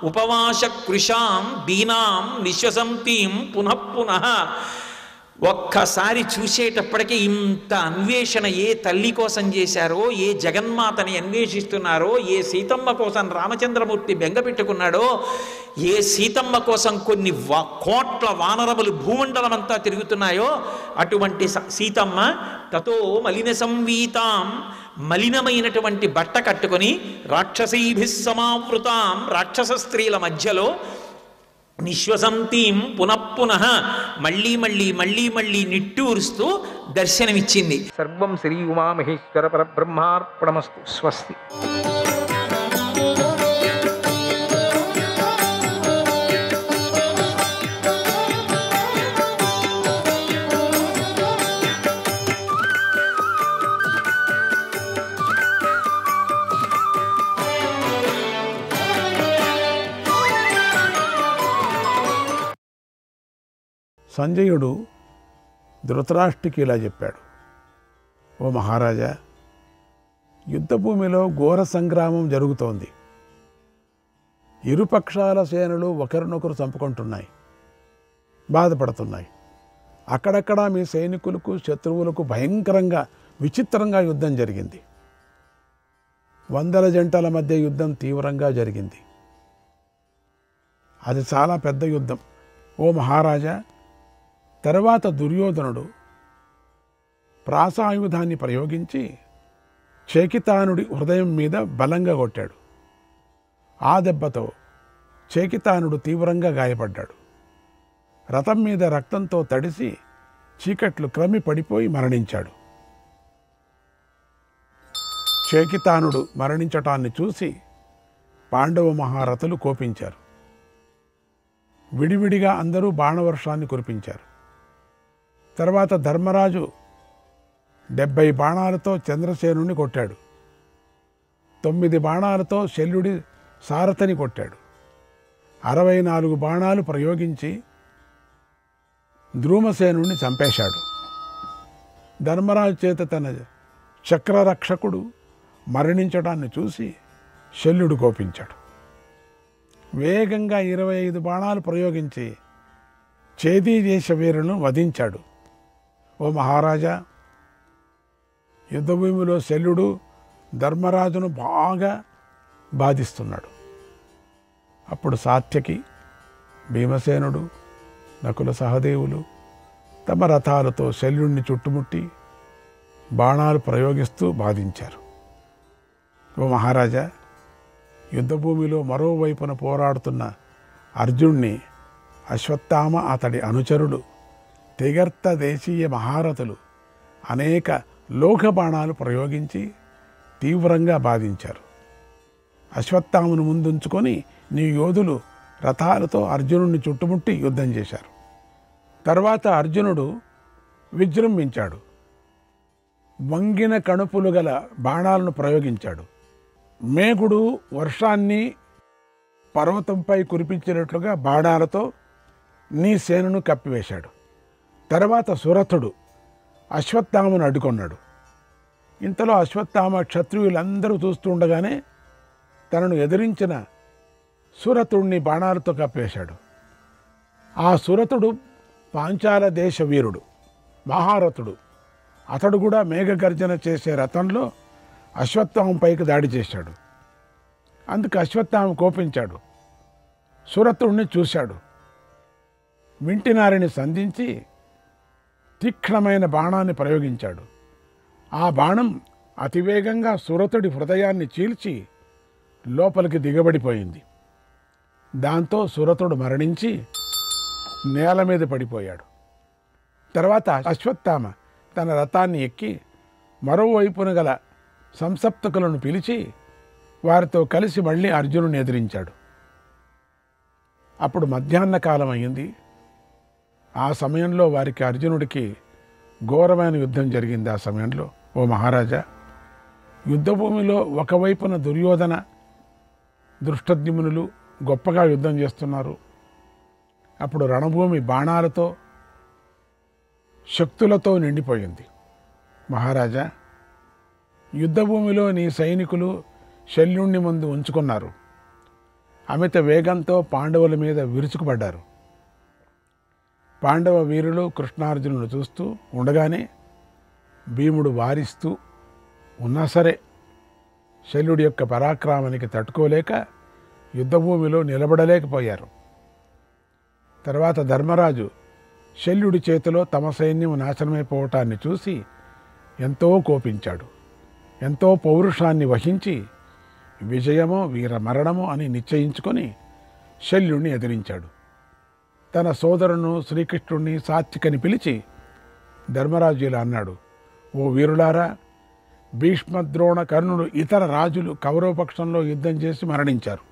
ఉపవాస కృశాం దీనాం నిశ్వసంతీం పునః ఒక్కసారి చూసేటప్పటికీ ఇంత అన్వేషణ ఏ తల్లి కోసం చేశారో, ఏ జగన్మాతని అన్వేషిస్తున్నారో, ఏ సీతమ్మ కోసం రామచంద్రమూర్తి బెంగ పెట్టుకున్నాడో, ఏ సీతమ్మ కోసం కొన్ని కోట్ల వానరములు భూమండలమంతా తిరుగుతున్నాయో, అటువంటి సీతమ్మ తతో మలిన సంవీతాం, మలినమైనటువంటి బట్ట కట్టుకొని రాక్షసీభిస్సమావృతాం, రాక్షస స్త్రీల మధ్యలో నిశ్వసంతీం పునఃపునః, మళ్ళీ మళ్ళీ మళ్ళీ మళ్ళీ నిట్టూరుస్తూ దర్శనమిచ్చింది. సర్వం శ్రీ ఉమామహేశ్వర పరబ్రహ్మార్పణమస్తు. స్వస్తి. సంజయుడు ధృతరాష్ట్రుడికి ఇలా చెప్పాడు, ఓ మహారాజా, యుద్ధభూమిలో ఘోర సంగ్రామం జరుగుతోంది. ఇరుపక్షాల సేనలు ఒకరినొకరు చంపుకుంటున్నాయి, బాధపడుతున్నాయి. అక్కడక్కడ మీ సైనికులకు శత్రువులకు భయంకరంగా విచిత్రంగా యుద్ధం జరిగింది. వందల జంటల మధ్య యుద్ధం తీవ్రంగా జరిగింది. అది చాలా పెద్ద యుద్ధం. ఓ మహారాజా, తర్వాత దుర్యోధనుడు ప్రాసాయుధాన్ని ప్రయోగించి చేకితానుడి హృదయం మీద బలంగా కొట్టాడు. ఆ దెబ్బతో చేకితానుడు తీవ్రంగా గాయపడ్డాడు. రథం మీద రక్తంతో తడిసి చీకట్లు క్రమి పడిపోయి మరణించాడు. చేకితానుడు మరణించటాన్ని చూసి పాండవ మహారథులు కోపించారు. విడివిడిగా అందరూ బాణవర్షాన్ని కురిపించారు. తర్వాత ధర్మరాజు 70 బాణాలతో చంద్రసేనుని కొట్టాడు. 9 బాణాలతో శల్యుడి సారథిని కొట్టాడు. 64 బాణాలు ప్రయోగించి ద్రుమసేనుని చంపేశాడు. ధర్మరాజు చేత తన చక్రరక్షకుడు మరణించడాన్ని చూసి శల్యుడు కోపించాడు. వేగంగా 25 బాణాలు ప్రయోగించి చేదీ దేశ వీరులను వధించాడు. ఓ మహారాజా, యుద్ధభూమిలో శల్యుడు ధర్మరాజును బాగా బాధిస్తున్నాడు. అప్పుడు సాత్యకి, భీమసేనుడు, నకుల సహదేవులు తమ రథాలతో శల్యుణ్ణి చుట్టుముట్టి బాణాలు ప్రయోగిస్తూ బాధించారు. ఓ మహారాజా, యుద్ధభూమిలో మరోవైపున పోరాడుతున్న అర్జున్ని అశ్వత్థామ, అతడి అనుచరుడు, తెగర్త దేశీయ మహారథులు అనేక లోక బాణాలు ప్రయోగించి తీవ్రంగా బాధించారు. అశ్వత్థామను ముందుంచుకొని నీ యోధులు రథాలతో అర్జునుడిని చుట్టుముట్టి యుద్ధం చేశారు. తర్వాత అర్జునుడు విజృంభించాడు. వంగిన కణుపులు గల బాణాలను ప్రయోగించాడు. మేఘుడు వర్షాన్ని పర్వతంపై కురిపించినట్లుగా బాణాలతో నీ సేనను కప్పివేశాడు. తర్వాత సురథుడు అశ్వత్థామను అడ్డుకొన్నాడు. ఇంతలో అశ్వత్థామ క్షత్రియులందరూ చూస్తుండగానే తనను ఎదిరించిన సురథుడిని బాణాలతో కప్పేశాడు. ఆ సురథుడు పాంచాల దేశ వీరుడు, మహారథుడు. అతడు కూడా మేఘగర్జన చేసే రథంలో అశ్వత్థామ పైకి దాడి చేశాడు. అందుకు అశ్వత్థామ కోపించాడు. సురథుడిని చూశాడు. వింటినారిని సంధించి తీక్ష్ణమైన బాణాన్ని ప్రయోగించాడు. ఆ బాణం అతివేగంగా సురథుడి హృదయాన్ని చీల్చి లోపలికి దిగబడిపోయింది. దాంతో సురథుడు మరణించి నేల మీద పడిపోయాడు. తర్వాత అశ్వత్థామ తన రథాన్ని ఎక్కి మరోవైపున గల సంసప్తకులను పిలిచి వారితో కలిసి మళ్ళీ అర్జునుని ఎదిరించాడు. అప్పుడు మధ్యాహ్న కాలం అయింది. ఆ సమయంలో వారికి అర్జునుడికి ఘోరమైన యుద్ధం జరిగింది. ఆ సమయంలో ఓ మహారాజా, యుద్ధభూమిలో ఒకవైపున దుర్యోధన, దృష్టద్యుమ్నులు గొప్పగా యుద్ధం చేస్తున్నారు. అప్పుడు రణభూమి బాణాలతో, శక్తులతో నిండిపోయింది. మహారాజా, యుద్ధభూమిలో నీ సైనికులు శల్యుణ్ణి ముందు ఉంచుకున్నారు. అమిత వేగంతో పాండవుల మీద విరుచుకుపడ్డారు. పాండవ వీరులు కృష్ణార్జునులు చూస్తూ ఉండగానే భీముడు వారిస్తూ ఉన్నా సరే శల్యుడి యొక్క పరాక్రమానికి తట్టుకోలేక యుద్ధభూమిలో నిలబడలేకపోయారు. తర్వాత ధర్మరాజు శల్యుడి చేతిలో తమ సైన్యం నాశనమైపోవటాన్ని చూసి ఎంతో కోపించాడు. ఎంతో పౌరుషాన్ని వహించి విజయమో వీర మరణమో అని నిశ్చయించుకొని శల్యుడిని ఎదిరించాడు. తన సోదరును శ్రీకృష్ణుడిని సాత్వికని పిలిచి ధర్మరాజు ఇలా అన్నాడు, ఓ వీరులారా, భీష్మద్రోణ కర్ణుడు ఇతర రాజులు కౌరవపక్షంలో యుద్ధం చేసి మరణించారు.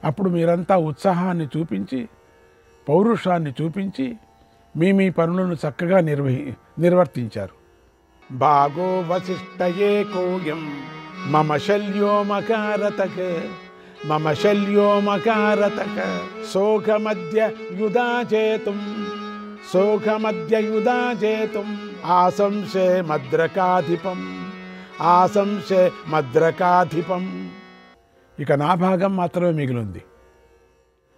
అప్పుడు మీరంతా ఉత్సాహాన్ని చూపించి పౌరుషాన్ని చూపించి మీ పనులను చక్కగా నిర్వర్తించారు. భాగో వశిష్ఠయే కోయం మమ శల్యో మకారతక శోకమద్య యుధాచేతుం ఆశంసే మద్రకాధిపం. ఇక నా భాగం మాత్రమే మిగిలింది.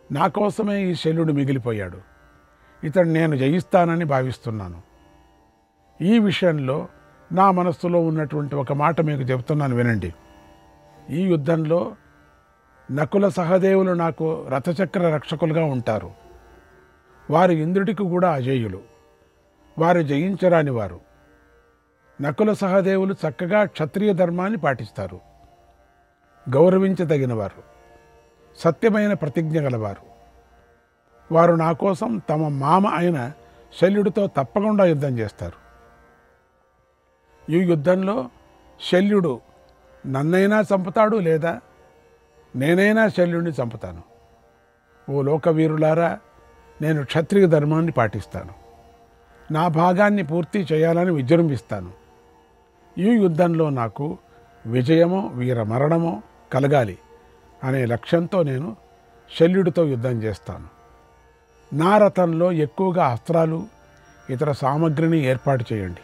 నా కోసమే ఈ శల్యుడు మిగిలిపోయాడు. ఇతడు నేను జయిస్తానని భావిస్తున్నాను. ఈ విషయంలో నా మనస్సులో ఉన్నటువంటి ఒక మాట మీకు చెబుతున్నాను, వినండి. ఈ యుద్ధంలో నకుల సహదేవులు నాకు రథచక్ర రక్షకులుగా ఉంటారు. వారు ఇంద్రుడికి కూడా అజేయులు. వారు జయించరాని వారు. నకుల సహదేవులు చక్కగా క్షత్రియ ధర్మాన్ని పాటిస్తారు. గౌరవించదగినవారు, సత్యమైన ప్రతిజ్ఞ గలవారు. వారు నా కోసం తమ మామ అయిన శల్యుడితో తప్పకుండా యుద్ధం చేస్తారు. ఈ యుద్ధంలో శల్యుడు నన్నైనా చంపుతాడు, లేదా నేనైనా శల్యుడిని చంపుతాను. ఓ లోకవీరులారా, నేను క్షత్రియ ధర్మాన్ని పాటిస్తాను. నా భాగాన్ని పూర్తి చేయాలని విజృంభిస్తాను. ఈ యుద్ధంలో నాకు విజయమో వీర మరణమో కలగాలి అనే లక్ష్యంతో నేను శల్యుడితో యుద్ధం చేస్తాను. నా రథంలో ఎక్కువగా అస్త్రాలు ఇతర సామగ్రిని ఏర్పాటు చేయండి.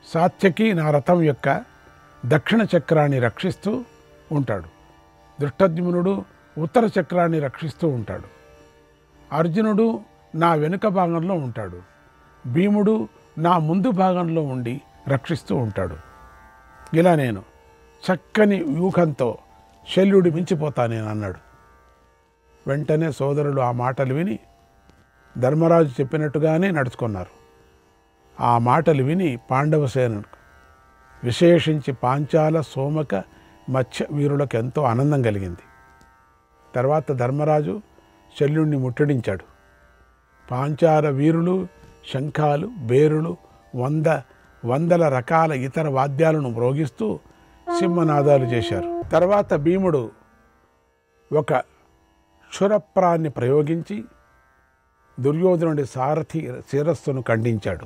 సాత్యకి నా రథం యొక్క దక్షిణ చక్రాన్ని రక్షిస్తూ ఉంటాడు. దృష్టద్యుమ్నుడు ఉత్తర చక్రాన్ని రక్షిస్తూ ఉంటాడు. అర్జునుడు నా వెనుక భాగంలో ఉంటాడు. భీముడు నా ముందు భాగంలో ఉండి రక్షిస్తూ ఉంటాడు. ఇలా నేను చక్కని వ్యూహంతో శల్యుడి మించిపోతానేను అన్నాడు. వెంటనే సోదరులు ఆ మాటలు విని ధర్మరాజు చెప్పినట్టుగానే నడుచుకున్నారు. ఆ మాటలు విని పాండవ సేనకు, విశేషించి పాంచాల, సోమక, మత్స్య వీరులకు ఎంతో ఆనందం కలిగింది. తర్వాత ధర్మరాజు శల్యుణ్ణి ముట్టడించాడు. పాంచాల వీరులు శంఖాలు, బేరులు, వందల రకాల ఇతర వాద్యాలను మ్రోగిస్తూ సింహనాదాలు చేశారు. తర్వాత భీముడు ఒక క్షురప్రాన్ని ప్రయోగించి దుర్యోధనుడి సారథి శిరస్సును ఖండించాడు.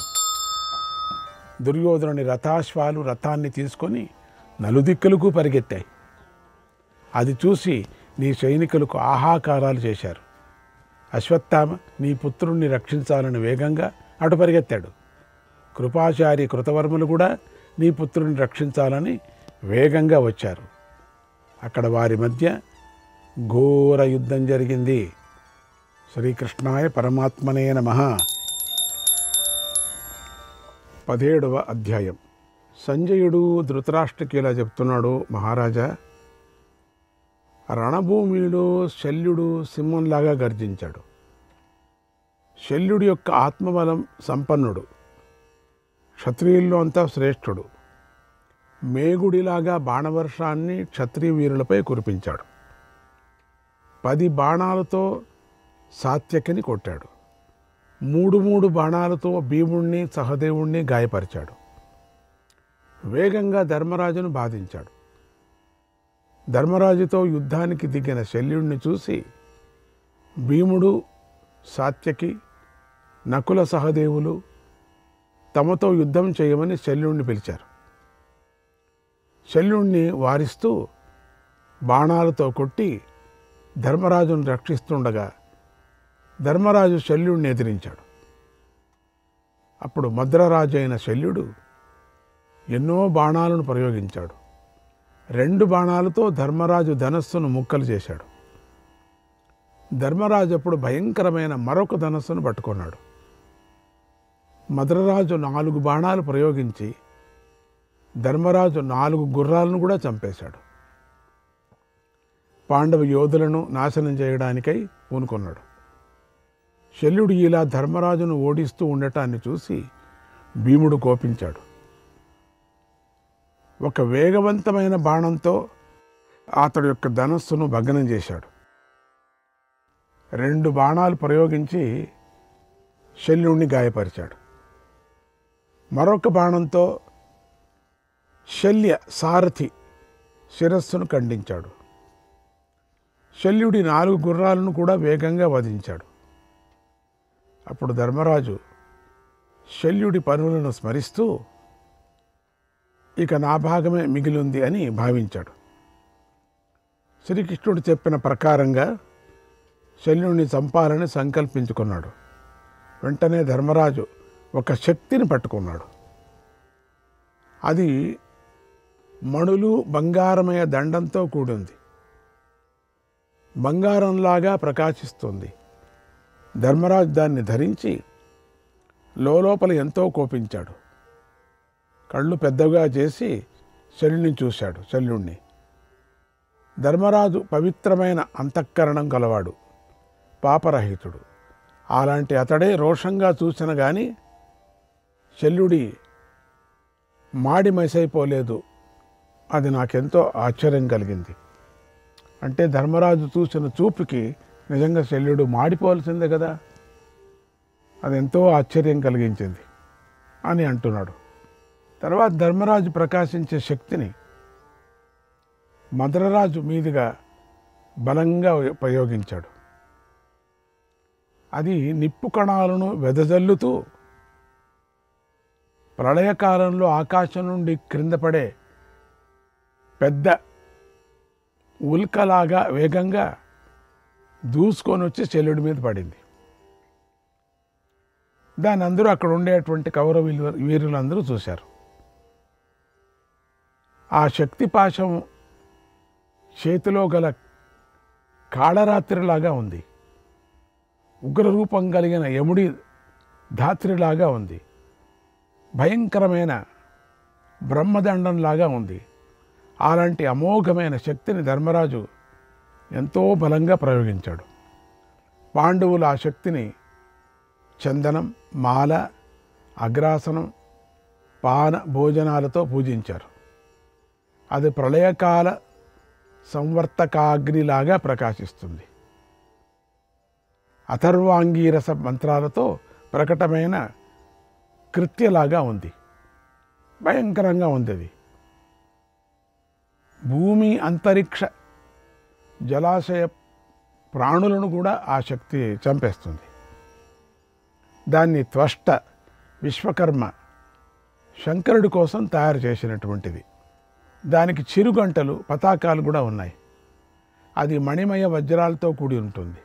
దుర్యోధనుడి రథాశ్వాలు రథాన్ని తీసుకొని నలుదిక్కులకు పరిగెత్తాయి. అది చూసి నీ సైనికులకు ఆహాకారాలు చేశారు. అశ్వత్థామ నీ పుత్రుణ్ణి రక్షించాలని వేగంగా అటు పరిగెత్తాడు. కృపాచారి కృతవర్మలు కూడా నీ పుత్రుని రక్షించాలని వేగంగా వచ్చారు. అక్కడ వారి మధ్య ఘోర యుద్ధం జరిగింది. శ్రీకృష్ణాయ పరమాత్మనే నమః. 17వ అధ్యాయం. సంజయుడు ధృతరాష్ట్రకి ఇలా చెప్తున్నాడు, మహారాజా, రణభూమిలో శల్యుడు సింహంలాగా గర్జించాడు. శల్యుడి యొక్క ఆత్మబలం సంపన్నుడు, క్షత్రియుల్లో అంతా శ్రేష్ఠుడు. మేగుడిలాగా బాణవర్షాన్ని క్షత్రియ వీరులపై కురిపించాడు. 10 బాణాలతో సాత్యకిని కొట్టాడు. 3 బాణాలతో భీముణ్ణి సహదేవుణ్ణి గాయపరిచాడు. వేగంగా ధర్మరాజును బాధించాడు. ధర్మరాజుతో యుద్ధానికి దిగిన శల్యుణ్ణి చూసి భీముడు, సాత్యకి, నకుల సహదేవులు తమతో యుద్ధం చేయమని శల్యుణ్ణి పిలిచారు. శల్యుణ్ణి వారిస్తూ బాణాలతో కొట్టి ధర్మరాజును రక్షిస్తుండగా ధర్మరాజు శల్యుణ్ణి ఎదిరించాడు. అప్పుడు మద్రరాజు అయిన శల్యుడు ఎన్నో బాణాలను ప్రయోగించాడు. 2 బాణాలతో ధర్మరాజు ధనస్సును ముక్కలు చేశాడు. ధర్మరాజు అప్పుడు భయంకరమైన మరొక ధనస్సును పట్టుకున్నాడు. మధురరాజు 4 బాణాలు ప్రయోగించి ధర్మరాజు 4 గుర్రాలను కూడా చంపేశాడు. పాండవ యోధులను నాశనం చేయడానికై పూనుకున్నాడు. శల్యుడు ఇలా ధర్మరాజును ఓడిస్తూ ఉండటాన్ని చూసి భీముడు కోపించాడు. ఒక వేగవంతమైన బాణంతో అతడి యొక్క ధనస్సును భగ్నం చేశాడు. 2 బాణాలు ప్రయోగించి శల్యుడిని గాయపరిచాడు. మరొక బాణంతో శల్య సారథి శిరస్సును ఖండించాడు. శల్యుడి 4 గుర్రాలను కూడా వేగంగా వధించాడు. అప్పుడు ధర్మరాజు శల్యుడి పనులను స్మరిస్తూ ఇక నా భాగమే మిగిలింది అని భావించాడు. శ్రీకృష్ణుడు చెప్పిన ప్రకారంగా శల్యుడిని చంపాలని సంకల్పించుకున్నాడు. వెంటనే ధర్మరాజు ఒక శక్తిని పట్టుకున్నాడు. అది మణులు బంగారమయ దండంతో కూడింది. బంగారంలాగా ప్రకాశిస్తుంది. ధర్మరాజు దాన్ని ధరించి లోపల ఎంతో కోపించాడు. కళ్ళు పెద్దగా చేసి శల్యుడిని చూశాడు. శల్యుణ్ణి ధర్మరాజు పవిత్రమైన అంతఃకరణం గలవాడు, పాపరహితుడు. అలాంటి అతడే రోషంగా చూసిన కానీ శల్యుడి మాడి మైసైపోలేదు. అది నాకెంతో ఆశ్చర్యం కలిగింది. అంటే ధర్మరాజు చూసిన చూపుకి నిజంగా శల్యుడు మాడిపోవలసిందే కదా, అది ఎంతో ఆశ్చర్యం కలిగించింది అని అంటున్నాడు. తర్వాత ధర్మరాజు ప్రకాశించే శక్తిని మధురరాజు మీదుగా బలంగా ప్రయోగించాడు. అది నిప్పు కణాలను వెదజల్లుతూ ప్రళయకాలంలో ఆకాశం నుండి క్రింద పడే పెద్ద ఉల్కలాగా వేగంగా దూసుకొని వచ్చి శల్యుడి మీద పడింది. దాన్ని అందరూ అక్కడ ఉండేటువంటి కౌరవ వీరులందరూ చూశారు. ఆ శక్తిపాశం చేతిలో గల కాళరాత్రిలాగా ఉంది. ఉగ్రరూపం కలిగిన యముడి ధాత్రిలాగా ఉంది. భయంకరమైన బ్రహ్మదండంలాగా ఉంది. అలాంటి అమోఘమైన శక్తిని ధర్మరాజు ఎంతో బలంగా ప్రయోగించాడు. పాండవులు ఆ శక్తిని చందనం, మాల, అగ్రాసనం, పాన భోజనాలతో పూజించారు. అది ప్రళయకాల సంవర్తకాగ్నిలాగా ప్రకాశిస్తుంది. అథర్వాంగీరస మంత్రాలతో ప్రకటమైన కృత్యలాగా ఉంది. భయంకరంగా ఉంది అది. భూమి, అంతరిక్ష, జలాశయ ప్రాణులను కూడా ఆ శక్తి చంపేస్తుంది. దాన్ని త్వష్ట విశ్వకర్మ శంకరుడి కోసం తయారు చేసినటువంటిది. దానికి చిరుగంటలు, పతాకాలు కూడా ఉన్నాయి. అది మణిమయ వజ్రాలతో కూడి ఉంటుంది.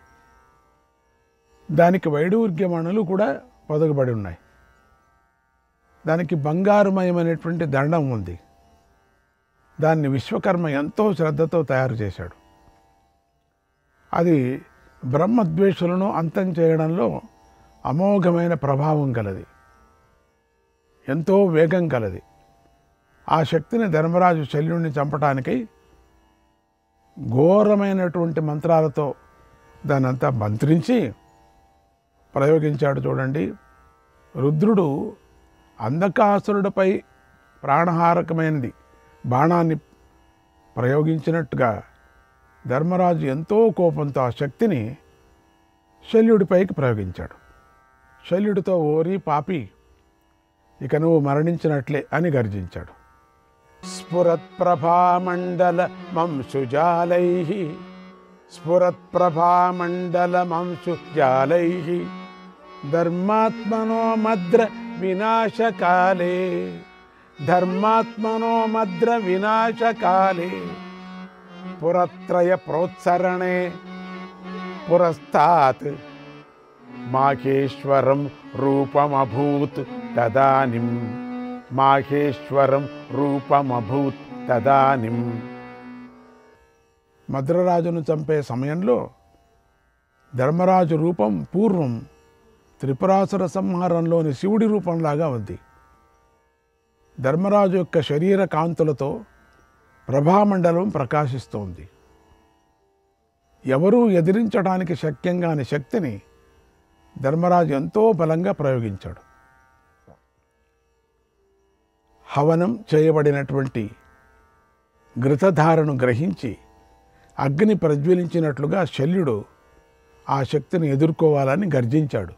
దానికి వైడూర్యమణులు కూడా పొదగబడి ఉన్నాయి. దానికి బంగారుమయమైనటువంటి దండం ఉంది. దాన్ని విశ్వకర్మ ఎంతో శ్రద్ధతో తయారు చేశాడు. అది బ్రహ్మద్వేషులను అంతం చేయడంలో అమోఘమైన ప్రభావం కలది, ఎంతో వేగం కలది. ఆ శక్తిని ధర్మరాజు శల్యుడిని చంపటానికి ఘోరమైనటువంటి మంత్రాలతో దానంతా మంత్రించి ప్రయోగించాడు. చూడండి, రుద్రుడు అంధకాసురుడిపై ప్రాణహారకమైనది బాణాన్ని ప్రయోగించినట్టుగా ధర్మరాజు ఎంతో కోపంతో ఆ శక్తిని శల్యుడిపైకి ప్రయోగించాడు. శల్యుడితో, ఓరి పాపి, ఇక నువ్వు మరణించినట్లే అని గర్జించాడు. స్ఫురత్ప్రభామండల మంశుజాలై స్ఫురత్ప్రభామండల మంశుజాలై ధర్మాత్మనో మద్ర వినాశకాలే ధర్మాత్మనో మద్ర వినాశకాలే పురత్రయ ప్రోత్సరణే పురస్తాత్ మాహేశ్వరం రూపమభూత్ తదానిం మాహేశ్వరం రూపమభూత్ తదానిం. మధురరాజును చంపే సమయంలో ధర్మరాజు రూపం పూర్వం త్రిపురాసుర సంహారంలోని శివుడి రూపంలాగా ఉంది. ధర్మరాజు యొక్క శరీర కాంతులతో ప్రభామండలం ప్రకాశిస్తోంది. ఎవరూ ఎదిరించడానికి శక్యం కాని శక్తిని ధర్మరాజు ఎంతో బలంగా ప్రయోగించాడు. హవనం చేయబడినటువంటి ఘృతధారను గ్రహించి అగ్ని ప్రజ్వలించినట్లుగా శల్యుడు ఆ శక్తిని ఎదుర్కోవాలని గర్జించాడు.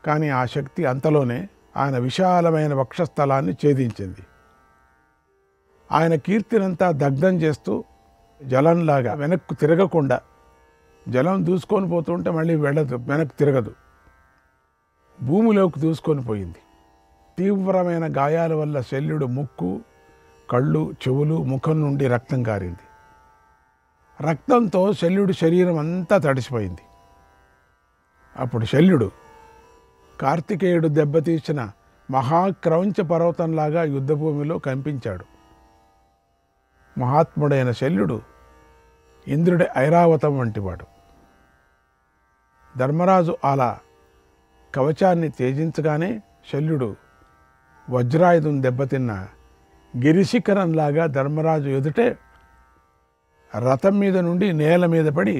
కానీ ఆ శక్తి అంతలోనే ఆయన విశాలమైన వక్షస్థలాన్ని ఛేదించింది. ఆయన కీర్తినంతా దగ్ధం చేస్తూ జలంలాగా వెనక్కు తిరగకుండా, జలం దూసుకొని పోతుంటే మళ్ళీ వెళ్ళదు, వెనక్కి తిరగదు, భూమిలోకి దూసుకొని పోయింది. తీవ్రమైన గాయాల వల్ల శల్యుడు ముక్కు, కళ్ళు, చెవులు, ముఖం నుండి రక్తం కారింది. రక్తంతో శల్యుడి శరీరం అంతా తడిసిపోయింది. అప్పుడు శల్యుడు కార్తికేయుడు దెబ్బతీసిన మహాక్రౌంచ పర్వతంలాగా యుద్ధభూమిలో కంపించాడు. మహాత్ముడైన శల్యుడు ఇంద్రుడి ఐరావతం వంటివాడు. ధర్మరాజు అలా కవచాన్ని త్యజించగానే శల్యుడు వజ్రాయుధం దెబ్బతిన్న గిరిశిఖరంలాగా ధర్మరాజు ఎదుటే రథం మీద నుండి నేల మీద పడి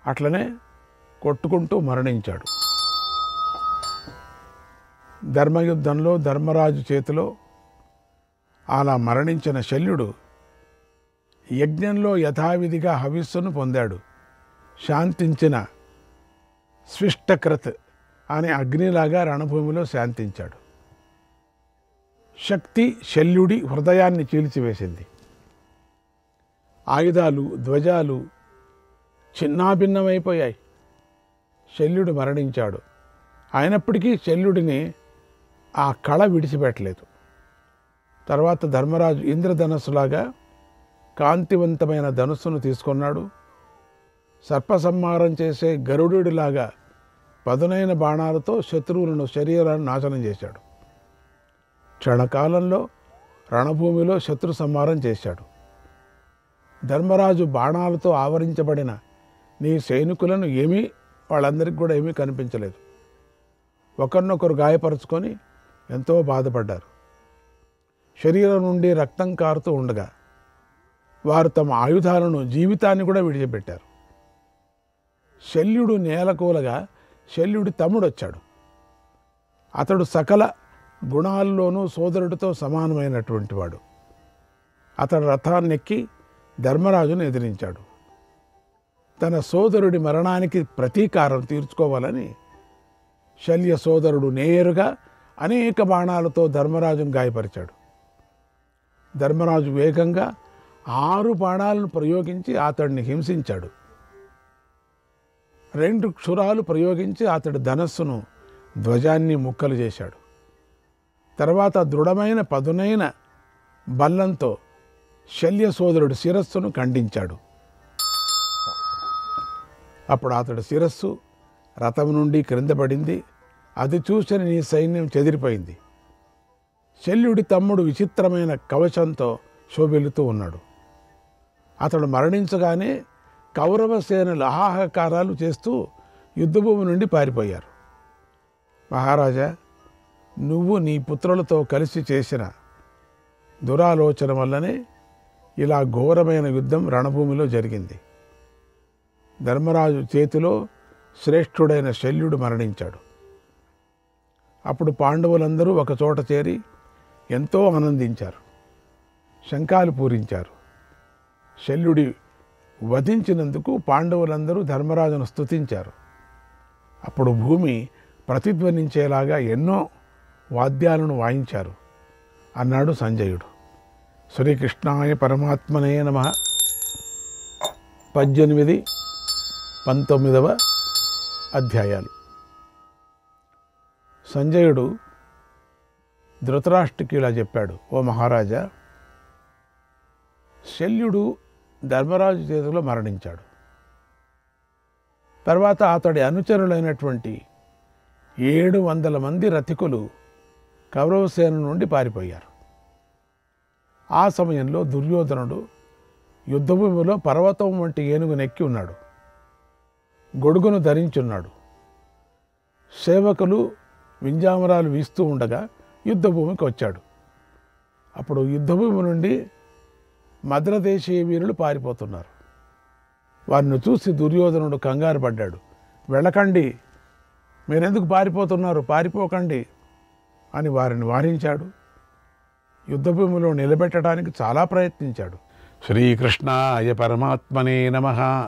అట్లనే కొట్టుకుంటూ మరణించాడు. ధర్మయుద్ధంలో ధర్మరాజు చేతిలో అలా మరణించిన శల్యుడు యజ్ఞంలో యథావిధిగా హవిస్సును పొందాడు. శాంతించిన స్విష్టకృత్ అనే అగ్నిలాగా రణభూమిలో శాంతించాడు. శక్తి శల్యుడి హృదయాన్ని చీల్చివేసింది. ఆయుధాలు, ధ్వజాలు చిన్నాభిన్నమైపోయాయి. శల్యుడు మరణించాడు. అయినప్పటికీ శల్యుడిని ఆ కళ విడిచిపెట్టలేదు. తర్వాత ధర్మరాజు ఇంద్రధనస్సులాగా కాంతివంతమైన ధనుస్సును తీసుకున్నాడు. సర్పసంహారం చేసే గరుడులాగా పదునైన బాణాలతో శత్రువులను శరీరాన్ని నాశనం చేశాడు. క్షణకాలంలో రణభూమిలో శత్రు సంహారం చేశాడు. ధర్మరాజు బాణాలతో ఆవరించబడిన నీ సైనికులను వాళ్ళందరికీ కూడా ఏమీ కనిపించలేదు. ఒకరినొకరు గాయపరుచుకొని ఎంతో బాధపడ్డారు. శరీరం నుండి రక్తం కారుతూ ఉండగా వారు తమ ఆయుధాలను, జీవితాన్ని కూడా విడిచిపెట్టారు. శల్యుడు నేలకూలగా శల్యుడి తమ్ముడు వచ్చాడు. అతడు సకల గుణాల్లోనూ సోదరుడితో సమానమైనటువంటి వాడు. అతడు రథాన్నెక్కి ధర్మరాజును ఎదిరించాడు. తన సోదరుడి మరణానికి ప్రతీకారం తీర్చుకోవాలని శల్య సోదరుడు నేరుగా అనేక బాణాలతో ధర్మరాజును గాయపరిచాడు. ధర్మరాజు వేగంగా 6 బాణాలను ప్రయోగించి అతడిని హింసించాడు. 2 క్షురాలు ప్రయోగించి అతడి ధనస్సును, ధ్వజాన్ని ముక్కలు చేశాడు. తర్వాత దృఢమైన పదునైన బల్లంతో శల్య సోదరుడి శిరస్సును ఖండించాడు. అప్పుడు అతడి శిరస్సు రథం నుండి క్రింద పడింది. అది చూసిన నీ సైన్యం చెదిరిపోయింది. శల్యుడి తమ్ముడు విచిత్రమైన కవచంతో శోభిల్లుతూ ఉన్నాడు. అతడు మరణించగానే కౌరవ సేనలు ఆహాకారాలు చేస్తూ యుద్ధభూమి నుండి పారిపోయారు. మహారాజా, నువ్వు నీ పుత్రులతో కలిసి చేసిన దురాలోచన వల్లనే ఇలా ఘోరమైన యుద్ధం రణభూమిలో జరిగింది. ధర్మరాజు చేతిలో శ్రేష్ఠుడైన శల్యుడు మరణించాడు. అప్పుడు పాండవులందరూ ఒకచోట చేరి ఎంతో ఆనందించారు, శంఖాలు పూరించారు. శల్యుడి వధించినందుకు పాండవులందరూ ధర్మరాజును స్తుతించారు. అప్పుడు భూమి ప్రతిధ్వనించేలాగా ఎన్నో వాద్యాలను వాయించారు అన్నాడు సంజయుడు. శ్రీకృష్ణాయ పరమాత్మనే నమః. 18, 19వ అధ్యాయాలు. సంజయుడు ధృతరాష్ట్రుడికి ఇలా చెప్పాడు, ఓ మహారాజా, శల్యుడు ధర్మరాజు చేతిలో మరణించాడు. తర్వాత అతడి అనుచరులైనటువంటి 700 మంది రథికులు కౌరవసేన నుండి పారిపోయారు. ఆ సమయంలో దుర్యోధనుడు యుద్ధభూమిలో పర్వతం వంటి ఏనుగునెక్కి ఉన్నాడు. గొడుగును ధరించున్నాడు. సేవకులు వింజామరాలు వీస్తూ ఉండగా యుద్ధభూమికి వచ్చాడు. అప్పుడు యుద్ధభూమి నుండి మద్రదేశీయ వీరులు పారిపోతున్నారు. వారిని చూసి దుర్యోధనుడు కంగారు పడ్డాడు. వెళ్ళకండి, మీరెందుకు పారిపోతున్నారు, పారిపోకండి అని వారిని వారించాడు. యుద్ధభూమిలో నిలబెట్టడానికి చాలా ప్రయత్నించాడు. శ్రీకృష్ణాయ పరమాత్మనే నమః.